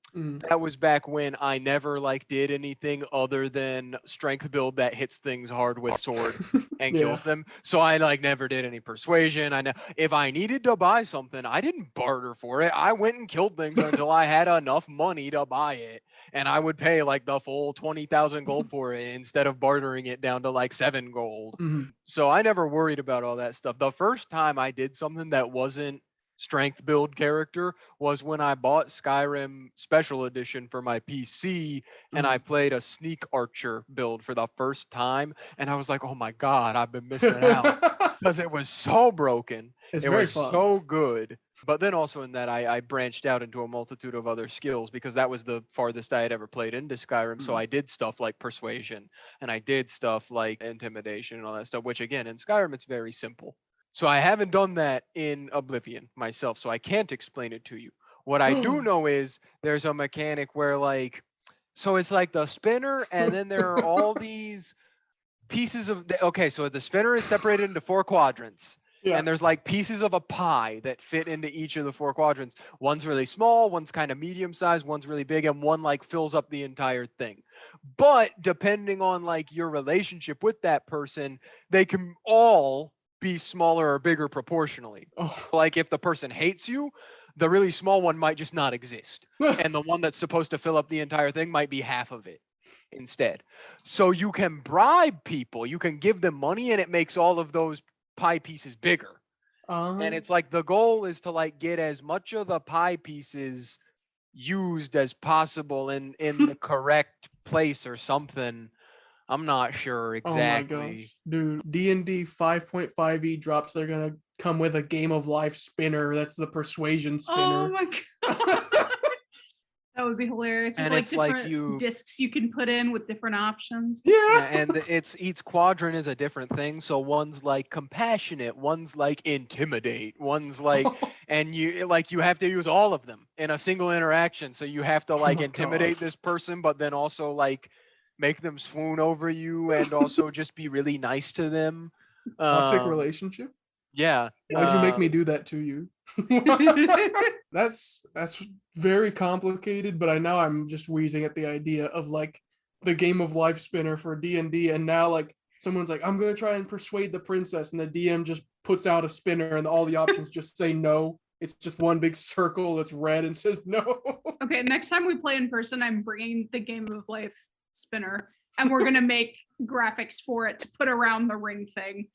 that was back when I never like did anything other than strength build that hits things hard with sword and kills them. So I like never did any persuasion. If I needed to buy something, I didn't barter for it. I went and killed things until I had enough money to buy it, and I would pay like the full 20,000 gold for it instead of bartering it down to like 7 gold. So I never worried about all that stuff. The first time I did something that wasn't strength build character was when I bought Skyrim Special Edition for my PC and I played a sneak archer build for the first time, and I was like, oh my god, I've been missing out because it was so broken. It was fun. So good. But then also in that I branched out into a multitude of other skills because that was the farthest I had ever played into Skyrim. So I did stuff like persuasion and I did stuff like intimidation and all that stuff, which again in Skyrim it's very simple. So I haven't done that in Oblivion myself, so I can't explain it to you. What I do know is there's a mechanic where like, so it's like the spinner and then there are all these pieces of, okay, so the spinner is separated into 4 quadrants. Yeah. And there's like pieces of a pie that fit into each of the 4 quadrants. One's really small, one's kind of medium sized, one's really big, and one like fills up the entire thing. But depending on like your relationship with that person, they can all be smaller or bigger proportionally. Oh. Like if the person hates you, the really small one might just not exist. And the one that's supposed to fill up the entire thing might be half of it instead. So you can bribe people, you can give them money, and it makes all of those pie pieces bigger. And it's like the goal is to like get as much of the pie pieces used as possible in the correct place or something. I'm not sure exactly. Oh my gosh, dude! D&D 5.5e drops. They're gonna come with a game of life spinner. That's the persuasion spinner. Oh my god. That would be hilarious. With And like it's like different discs you can put in with different options. Yeah, and it's each quadrant is a different thing. So one's like compassionate, one's like intimidate, one's like, and you have to use all of them in a single interaction. So you have to like my intimidate God. this person, but then also like make them swoon over you, and also just be really nice to them. Toxic relationship. Yeah. Why'd you make me do that to you? That's very complicated, but I'm just wheezing at the idea of like the game of life spinner for D&D, and now like someone's like, I'm gonna try and persuade the princess, and the DM just puts out a spinner and all the options just say no. It's just one big circle that's red and says no. Okay, next time we play in person, I'm bringing the game of life spinner, and we're gonna make graphics for it to put around the ring thing.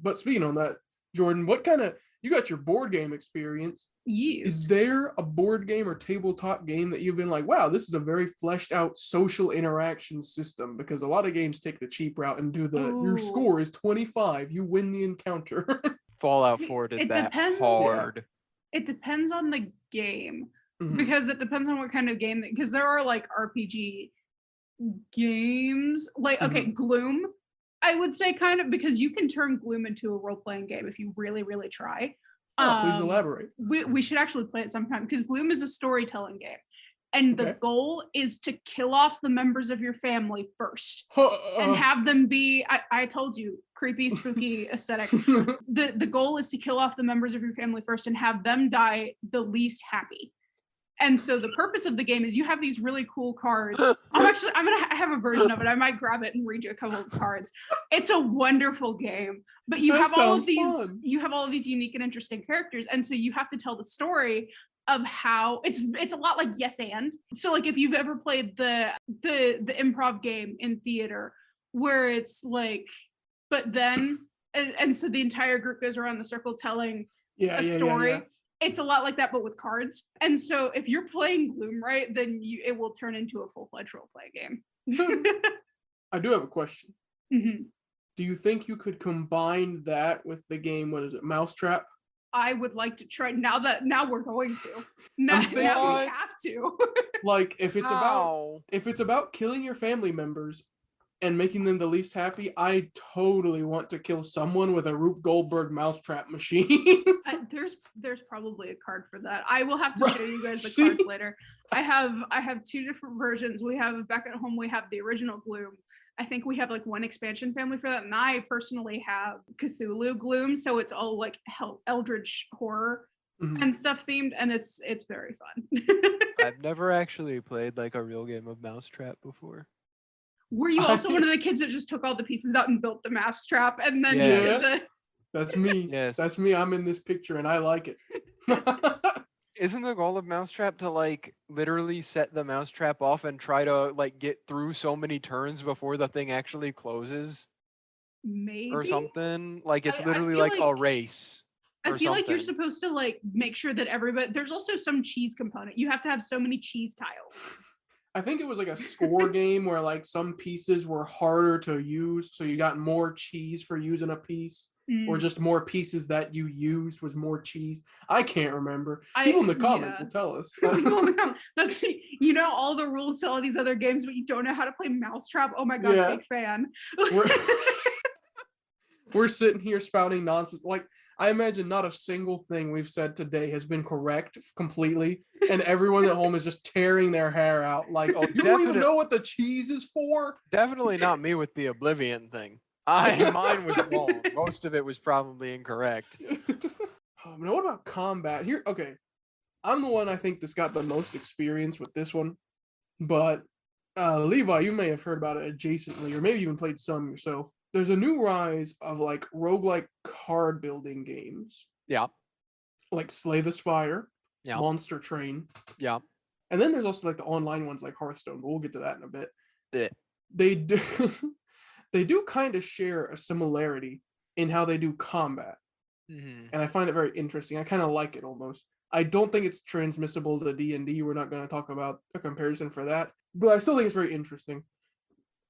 But speaking on that, Jordan, what kind of, you got your board game experience? Yes. Is there a board game or tabletop game that you've been like, wow, this is a very fleshed out social interaction system? Because a lot of games take the cheap route and do your score is 25, you win the encounter. Fallout 4 did that hard. It depends on the game. Mhm. Because it depends on what kind of game, because there are like RPG games, like, okay, Gloom, I would say kind of, because you can turn Gloom into a role-playing game if you really, really try. Please elaborate. We should actually play it sometime, because Gloom is a storytelling game. And the goal is to kill off the members of your family first and have them be, I told you, creepy, spooky aesthetic. The goal is to kill off the members of your family first and have them die the least happy. And so the purpose of the game is you have these really cool cards. I have a version of it. I might grab it and read you a couple of cards. It's a wonderful game, but you have all of these unique and interesting characters. And so you have to tell the story of how it's a lot like Yes and. So like if you've ever played the improv game in theater where it's like, but then, and so the entire group goes around the circle telling a story. Yeah. It's a lot like that, but with cards. And so if you're playing Gloom right, then it will turn into a full-fledged role-play game. I do have a question. Mm-hmm. Do you think you could combine that with the game, what is it, Mousetrap? I would like to try, now we're going to. Now we have to. Like if it's about killing your family members and making them the least happy, I totally want to kill someone with a Rube Goldberg mousetrap machine. There's probably a card for that. I will have to show you guys the cards later. I have 2 different versions. We have back at home, we have the original Gloom. I think we have like one expansion family for that, and I personally have Cthulhu Gloom, so it's all like eldritch horror and stuff themed, and it's very fun. I've never actually played like a real game of Mousetrap before. Were you also one of the kids that just took all the pieces out and built the mousetrap and then you did the... That's me. Yes. That's me. I'm in this picture and I like it. Isn't the goal of Mousetrap to like literally set the mousetrap off and try to like get through so many turns before the thing actually closes? Maybe. Or something? Like it's literally like a race. I feel like you're supposed to like make sure that everybody, there's also some cheese component. You have to have so many cheese tiles. I think it was like a score game where like some pieces were harder to use, so you got more cheese for using a piece, or just more pieces that you used was more cheese. I can't remember. People in the comments will tell us. That's, you know all the rules to all these other games, but you don't know how to play Mousetrap. Oh my god, big fan. We're sitting here spouting nonsense. Like, I imagine not a single thing we've said today has been correct completely, and everyone at home is just tearing their hair out. Like, oh, you don't even know what the cheese is for? Definitely not me with the Oblivion thing. Mine was wrong. Most of it was probably incorrect. Now what about combat? Here, okay. I'm the one I think that's got the most experience with this one. But Levi, you may have heard about it adjacently, or maybe even played some yourself. There's a new rise of like roguelike card building games. Yeah. Like Slay the Spire, Yeah. Monster Train. Yeah. And then there's also like the online ones like Hearthstone, but we'll get to that in a bit. Yeah. They do they do kind of share a similarity in how they do combat. Mm-hmm. And I find it very interesting. I kind of like it almost. I don't think it's transmissible to D&D. We're not going to talk about a comparison for that, but I still think it's very interesting.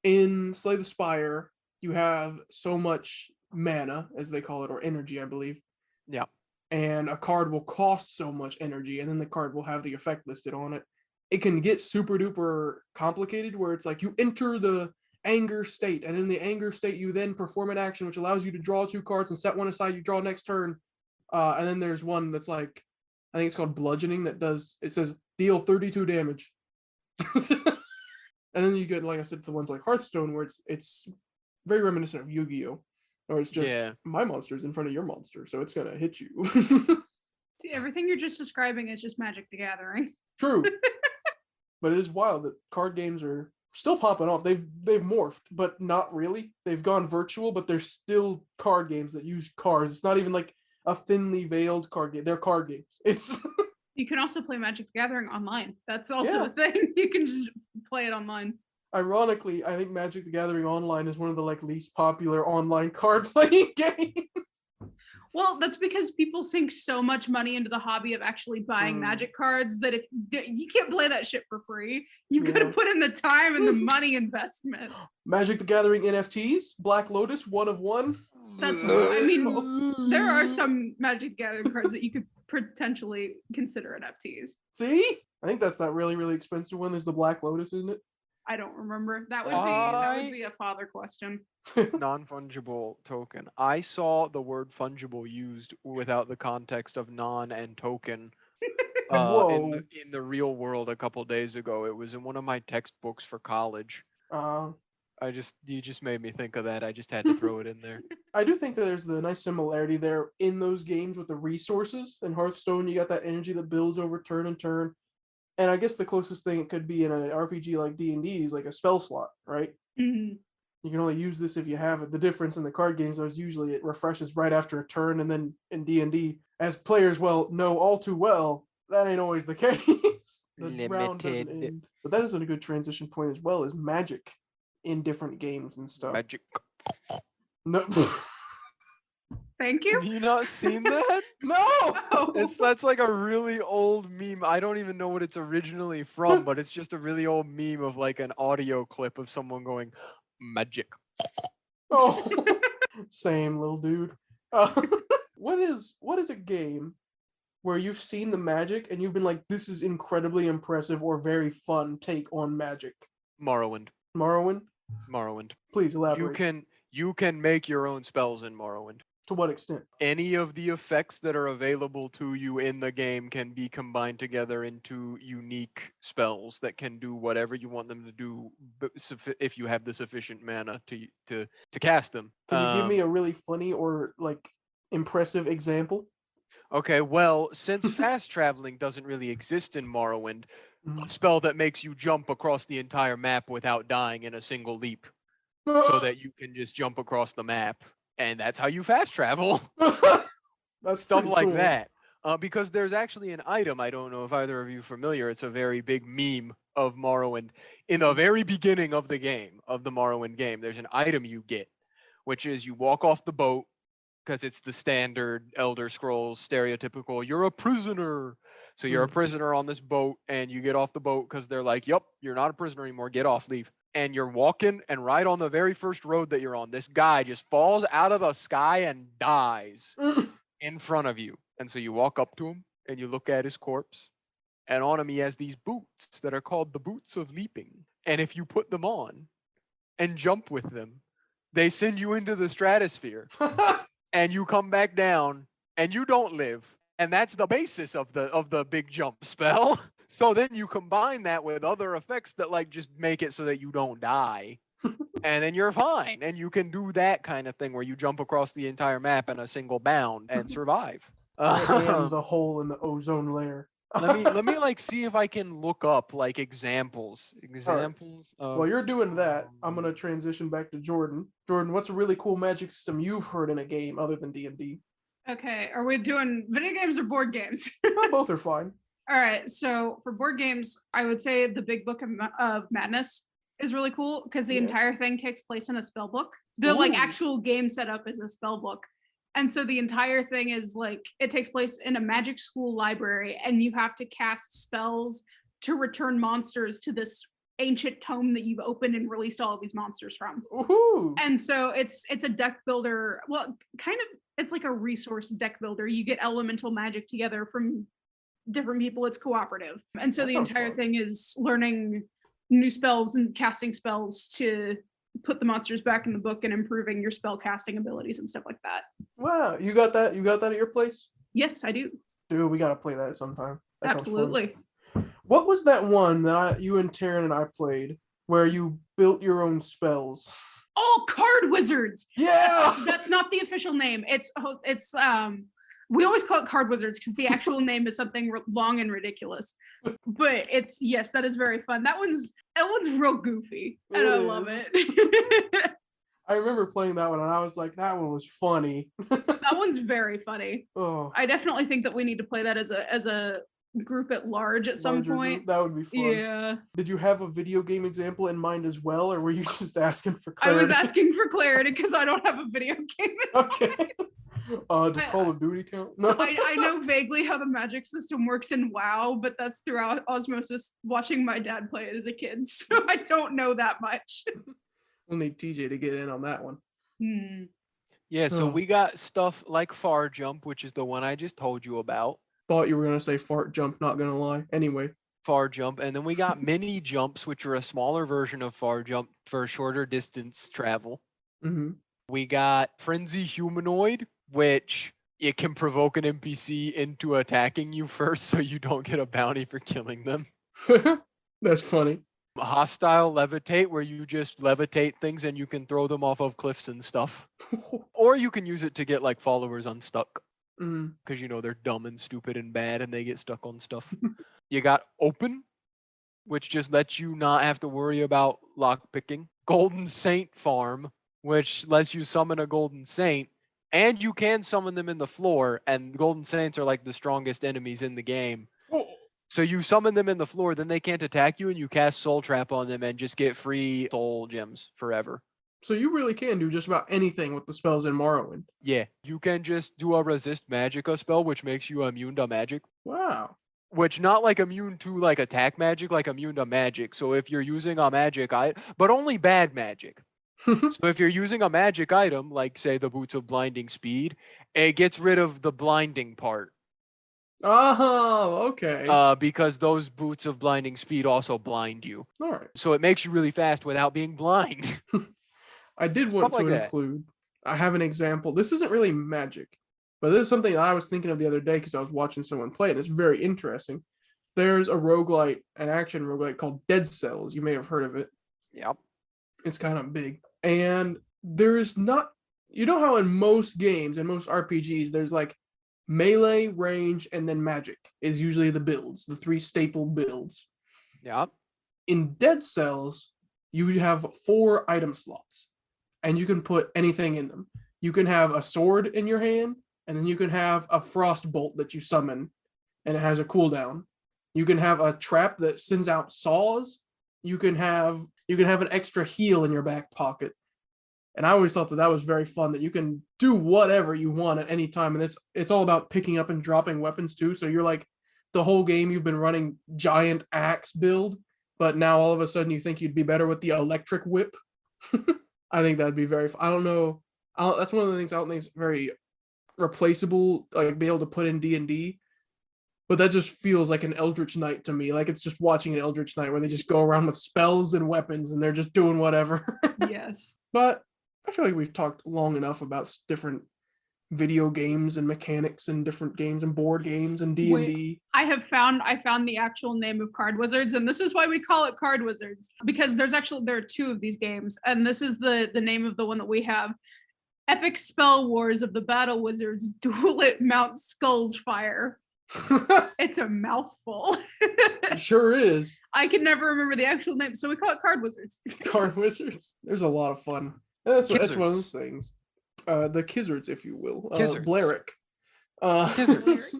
In Slay the Spire, you have so much mana, as they call it, or energy, I believe. Yeah. And a card will cost so much energy, and then the card will have the effect listed on it. It can get super duper complicated where it's like you enter the anger state, and in the anger state, you then perform an action which allows you to draw 2 cards and set one aside. You draw next turn. And then there's one that's like, I think it's called bludgeoning, that does, it says deal 32 damage. And then you get, like I said, the ones like Hearthstone where it's very reminiscent of Yu-Gi-Oh! Or it's just my monster's in front of your monster, so it's gonna hit you. See, everything you're just describing is just Magic the Gathering. True. But it is wild that card games are still popping off. They've morphed, but not really. They've gone virtual, but they're still card games that use cards. It's not even like a thinly veiled card game. They're card games. It's You can also play Magic the Gathering online. That's also a thing. You can just play it online. Ironically, I think Magic the Gathering Online is one of the like least popular online card playing games. Well, that's because people sink so much money into the hobby of actually buying Magic cards that if you can't play that shit for free, you've got to put in the time and the money investment. Magic the Gathering NFTs, Black Lotus, 1 of 1. That's what I mean. There are some Magic the Gathering cards that you could potentially consider NFTs. See? I think that's that really, really expensive one is the Black Lotus, isn't it? I don't remember. That would be a father question. Non-fungible token. I saw the word fungible used without the context of non and token in the real world a couple days ago. It was in one of my textbooks for college. You just made me think of that. I just had to throw it in there. I do think that there's the nice similarity there in those games with the resources. In Hearthstone, you got that energy that builds over turn and turn. And I guess the closest thing it could be in an RPG like D&D is like a spell slot, right? Mm-hmm. You can only use this if you have it. The difference in the card games is usually it refreshes right after a turn, and then in D&D, as players know all too well, that ain't always the case. The round doesn't end. But that is a good transition point as well, is Magic in different games and stuff. Magic. No. Thank you. Have you not seen that? No! That's like a really old meme. I don't even know what it's originally from, but it's just a really old meme of like an audio clip of someone going, magic. Oh, same little dude. What is a game where you've seen the Magic and you've been like, this is incredibly impressive or very fun take on Magic? Morrowind. Morrowind? Please elaborate. You can make your own spells in Morrowind. To what extent? Any of the effects that are available to you in the game can be combined together into unique spells that can do whatever you want them to do if you have the sufficient mana to cast them. Can you give me a really funny or like impressive example? Okay, well, since fast traveling doesn't really exist in Morrowind, a spell that makes you jump across the entire map without dying in a single leap so that you can just jump across the map. And that's how you fast travel. That's stuff like cool. that. Because there's actually an item, I don't know if either of you are familiar, it's a very big meme of Morrowind. In the very beginning of the game, of the Morrowind game, there's an item you get, which is you walk off the boat, because it's the standard Elder Scrolls stereotypical, you're a prisoner. So you're a prisoner on this boat, and you get off the boat because they're like, yep, you're not a prisoner anymore, get off, leave. And you're walking, and right on the very first road that you're on, this guy just falls out of the sky and dies in front of you. And so you walk up to him, and you look at his corpse, and on him he has these boots that are called the Boots of Leaping. And if you put them on and jump with them, they send you into the stratosphere, and you come back down, and you don't live. And that's the basis of the big jump spell. So then you combine that with other effects that like just make it so that you don't die. And then you're fine. And you can do that kind of thing where you jump across the entire map in a single bound and survive. I am the hole in the ozone layer. let me like see if I can look up like examples. Of While you're doing that, I'm gonna transition back to Jordan. Jordan, what's a really cool magic system you've heard in a game other than D&D? Okay, are we doing video games or board games? Both are fine. All right, so for board games, I would say the Big Book of Madness is really cool because the entire thing takes place in a spell book. The like actual game setup is a spell book. And so the entire thing is like it takes place in a magic school library, and you have to cast spells to return monsters to this ancient tome that you've opened and released all of these monsters from. Woohoo! And so it's a deck builder. Well, kind of it's like a resource deck builder. You get elemental magic together from different people. It's cooperative. And so the entire thing is learning new spells and casting spells to put the monsters back in the book and improving your spell casting abilities and stuff like that. Wow, you got that? You got that at your place? Yes, I do. Dude, we gotta play that sometime. That Absolutely. What was that one that you and Taryn and I played where you built your own spells? Oh, Card Wizards. Yeah, that's not the official name. It's we always call it Card Wizards because the actual name is something long and ridiculous. But it's yes, that is very fun. That one's real goofy, and I love it. I remember playing that one, and I was like, that one was funny. That one's very funny. Oh, I definitely think that we need to play that as a group at large at some point. Group. That would be fun. Yeah. Did you have a video game example in mind as well, or were you just asking for clarity? I was asking for clarity because I don't have a video game. Okay. Does Call of Duty count? No. I know vaguely how the magic system works in WoW, but that's throughout osmosis watching my dad play it as a kid, so I don't know that much. We'll need TJ to get in on that one. Yeah, so we got stuff like Far Jump, which is the one I just told you about. Thought you were gonna say Fart Jump, not gonna lie. Anyway. Far Jump, and then we got Mini Jumps, which are a smaller version of Far Jump for shorter distance travel. Mm-hmm. We got Frenzy Humanoid, which it can provoke an NPC into attacking you first so you don't get a bounty for killing them. That's funny. Hostile Levitate, where you just levitate things and you can throw them off of cliffs and stuff. Or you can use it to get like followers unstuck. Because you know they're dumb and stupid and bad and they get stuck on stuff. You got Open, which just lets you not have to worry about lock picking. Golden Saint Farm, which lets you summon a Golden Saint, and you can summon them in the floor, and Golden Saints are like the strongest enemies in the game. So you summon them in the floor, then they can't attack you, and you cast Soul Trap on them and just get free soul gems forever. So you really can do just about anything with the spells in Morrowind. Yeah, you can just do a Resist Magicka spell, which makes you immune to magic. Wow. Which not like immune to like attack magic, like immune to magic. So if you're using a magic item, but only bad magic. So if you're using a magic item, like say the Boots of Blinding Speed, it gets rid of the blinding part. Oh, okay. Because those Boots of Blinding Speed also blind you. All right. So it makes you really fast without being blind. I did want to include, I have an example. This isn't really magic, but this is something that I was thinking of the other day because I was watching someone play it. It's very interesting. There's a roguelite, an action roguelite called Dead Cells. You may have heard of it. Yep. It's kind of big. And there's not, you know how in most games, in most RPGs, there's like melee, range, and then magic is usually the builds, the 3 staple builds. Yep. In Dead Cells, you have 4 item slots, and you can put anything in them. You can have a sword in your hand, and then you can have a frost bolt that you summon, and it has a cooldown. You can have a trap that sends out saws. You can have an extra heal in your back pocket. And I always thought that was very fun, that you can do whatever you want at any time. And it's all about picking up and dropping weapons too. So you're like, the whole game you've been running giant axe build, but now all of a sudden you think you'd be better with the electric whip. I think that'd be very fun. I don't know. That's one of the things I don't think is very replaceable, like be able to put in D&D. But that just feels like an Eldritch Knight to me. Like it's just watching an Eldritch Knight where they just go around with spells and weapons and they're just doing whatever. Yes. But I feel like we've talked long enough about different video games and mechanics and different games and board games and D&D. I found the actual name of Card Wizards, and this is why we call it Card Wizards, because there are 2 of these games, and this is the name of the one that we have. Epic Spell Wars of the Battle Wizards Duel at Mount Skull's Fire. It's a mouthful. It sure is. I can never remember the actual name, so we call it Card Wizards. Card Wizards. There's a lot of fun. That's one of those things. The Kizzards, if you will. Blaric. Kizzards.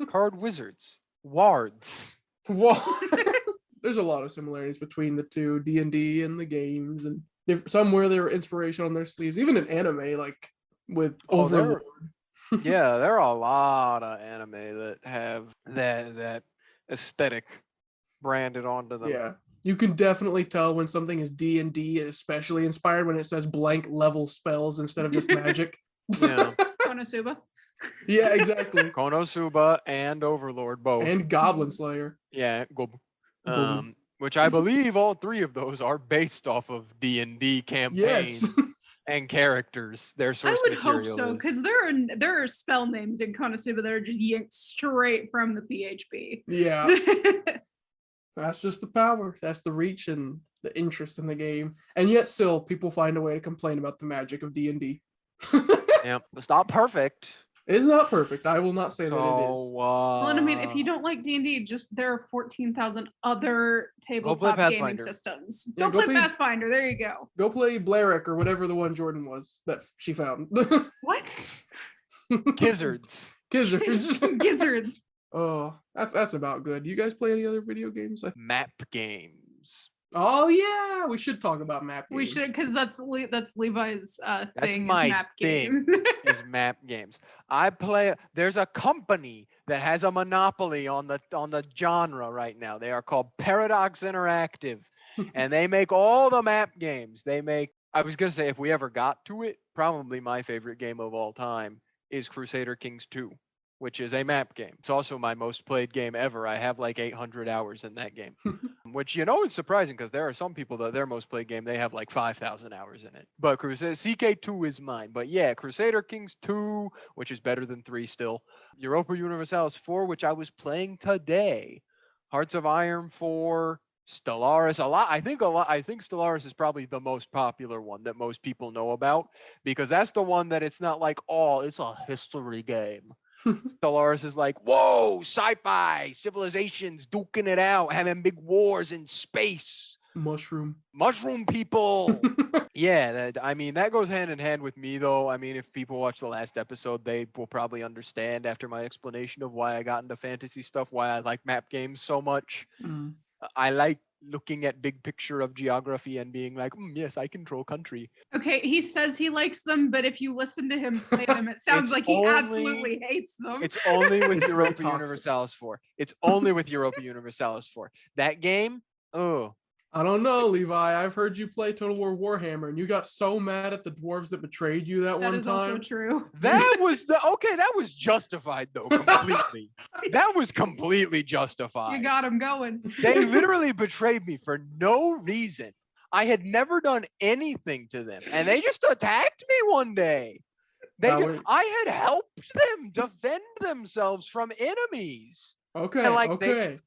Card Wizards. Wards. There's a lot of similarities between the two, D&D and the games, and somewhere there were inspiration on their sleeves, even in anime, like with Overlord. Yeah, there are a lot of anime that have that aesthetic branded onto them. Yeah, you can definitely tell when something is D&D, especially inspired when it says blank level spells instead of just magic. Yeah. Konosuba. Yeah, exactly. Konosuba and Overlord both. And Goblin Slayer. Yeah, which I believe all 3 of those are based off of D&D campaigns. Yes. And characters. Their source I would material hope so, because there are spell names in Konosuba that are just yanked straight from the PHP. Yeah. That's just the power. That's the reach and the interest in the game. And yet still people find a way to complain about the magic of D&D. Yeah, it's not perfect. It's not perfect. I will not say that it is. Well, and I mean, if you don't like D&D, there are 14,000 other tabletop gaming systems. Go play Pathfinder. There you go. Go play Blaric or whatever the one Jordan was that she found. What? Gizzards. Gizzards. Oh, that's about good. You guys play any other video games? Map games. Oh yeah, we should talk about map games. We should, because that's Levi's thing. My is map games. Is map games. There's a company that has a monopoly on the genre right now. They are called Paradox Interactive, and they make all the map games. I was gonna say, if we ever got to it, probably my favorite game of all time is Crusader Kings 2. Which is a map game. It's also my most played game ever. I have like 800 hours in that game, which, is surprising because there are some people that their most played game, they have like 5,000 hours in it. But CK2 is mine. But yeah, Crusader Kings 2, which is better than 3 still. Europa Universalis 4, which I was playing today. Hearts of Iron 4. Stellaris I think Stellaris is probably the most popular one that most people know about, because that's the one that it's not like, it's a history game. Stellaris is like, whoa, sci-fi, civilizations duking it out, having big wars in space. Mushroom people. Yeah, that goes hand in hand with me, though. I mean, if people watch the last episode, they will probably understand after my explanation of why I got into fantasy stuff, why I like map games so much. I like looking at big picture of geography and being like, yes, I control country. Okay, he says he likes them, but if you listen to him play them, it sounds like he absolutely hates them. It's only with Europa Universalis 4. It's only with Europa Universalis 4. That game, I don't know, Levi. I've heard you play Total War Warhammer, and you got so mad at the dwarves that betrayed you that one time. That is also true. That was justified, though, completely. That was completely justified. You got him going. They literally betrayed me for no reason. I had never done anything to them, and they just attacked me one day. I had helped them defend themselves from enemies. Okay, okay.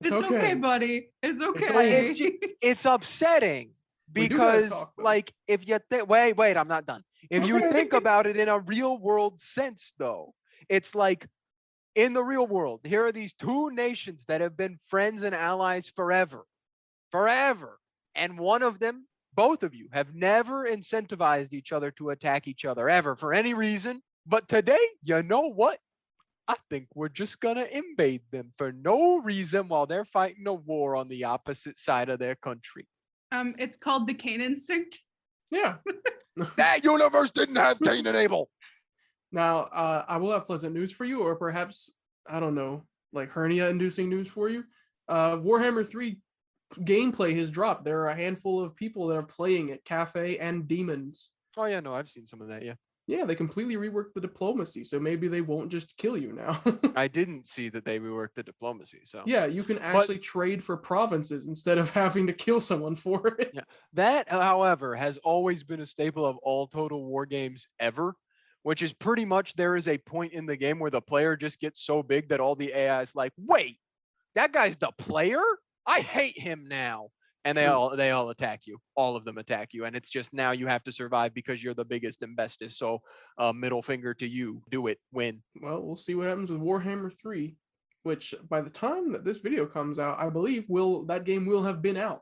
It's okay, buddy. It's okay. It's upsetting because, if you wait, I'm not done. If you think about it in a real world sense, though, it's like in the real world, here are these 2 nations that have been friends and allies forever. And one of them, both of you, have never incentivized each other to attack each other ever for any reason. But today, you know what? I think we're just gonna invade them for no reason while they're fighting a war on the opposite side of their country. It's called the Cain instinct. Yeah. That universe didn't have Cain and Abel. Now, I will have pleasant news for you, or perhaps, I don't know, like hernia-inducing news for you. Warhammer 3 gameplay has dropped. There are a handful of people that are playing it, Cafe and Demons. Oh yeah, no, I've seen some of that, yeah. Yeah, they completely reworked the diplomacy, so maybe they won't just kill you now. I didn't see that they reworked the diplomacy, so. Yeah, you can actually trade for provinces instead of having to kill someone for it. Yeah. That, however, has always been a staple of all Total War games ever, which is pretty much there is a point in the game where the player just gets so big that all the AI is like, wait, that guy's the player? I hate him now. And they all attack you. All of them attack you. And it's just now you have to survive because you're the biggest and bestest. So middle finger to you. Do it. Win. Well, we'll see what happens with Warhammer 3, which by the time that this video comes out, I believe that game will have been out.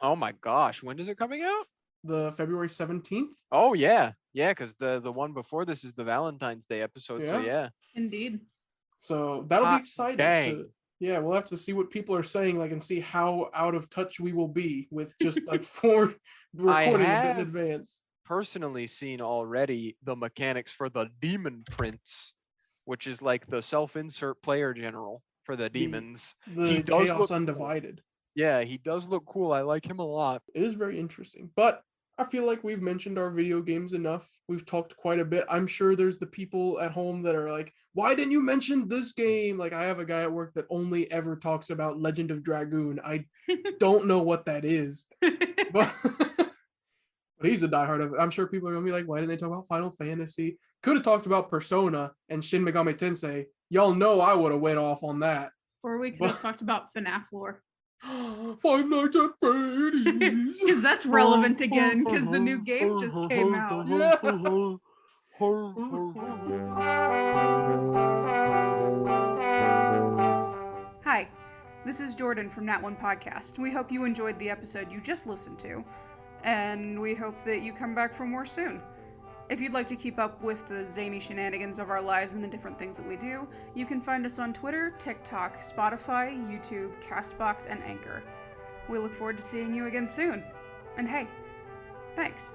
Oh my gosh. When is it coming out? The February 17th. Oh yeah. Yeah, because the one before this is the Valentine's Day episode. So yeah. Indeed. So that'll be exciting. Dang. Yeah, we'll have to see what people are saying, like, and see how out of touch we will be with just like 4 recording a bit in advance. Personally seen already the mechanics for the Demon Prince, which is like the self-insert player general for the demons. The Chaos Undivided. Cool. Yeah, he does look cool. I like him a lot. It is very interesting, but I feel like we've mentioned our video games enough. We've talked quite a bit. I'm sure there's the people at home that are like, why didn't you mention this game? Like, I have a guy at work that only ever talks about Legend of Dragoon. I don't know what that is, but he's a diehard of it. I'm sure people are gonna be like, why didn't they talk about Final Fantasy? Could have talked about Persona and Shin Megami Tensei. Y'all know I would have went off on that. Or we could have talked about FNAF lore. Five Nights at Freddy's. Because that's relevant again, because the new game just came out. Yeah. Hi, this is Jordan from Nat One Podcast. We hope you enjoyed the episode you just listened to, and we hope that you come back for more soon. If you'd like to keep up with the zany shenanigans of our lives and the different things that we do, you can find us on Twitter, TikTok, Spotify, YouTube, Castbox, and Anchor. We look forward to seeing you again soon. And hey, thanks.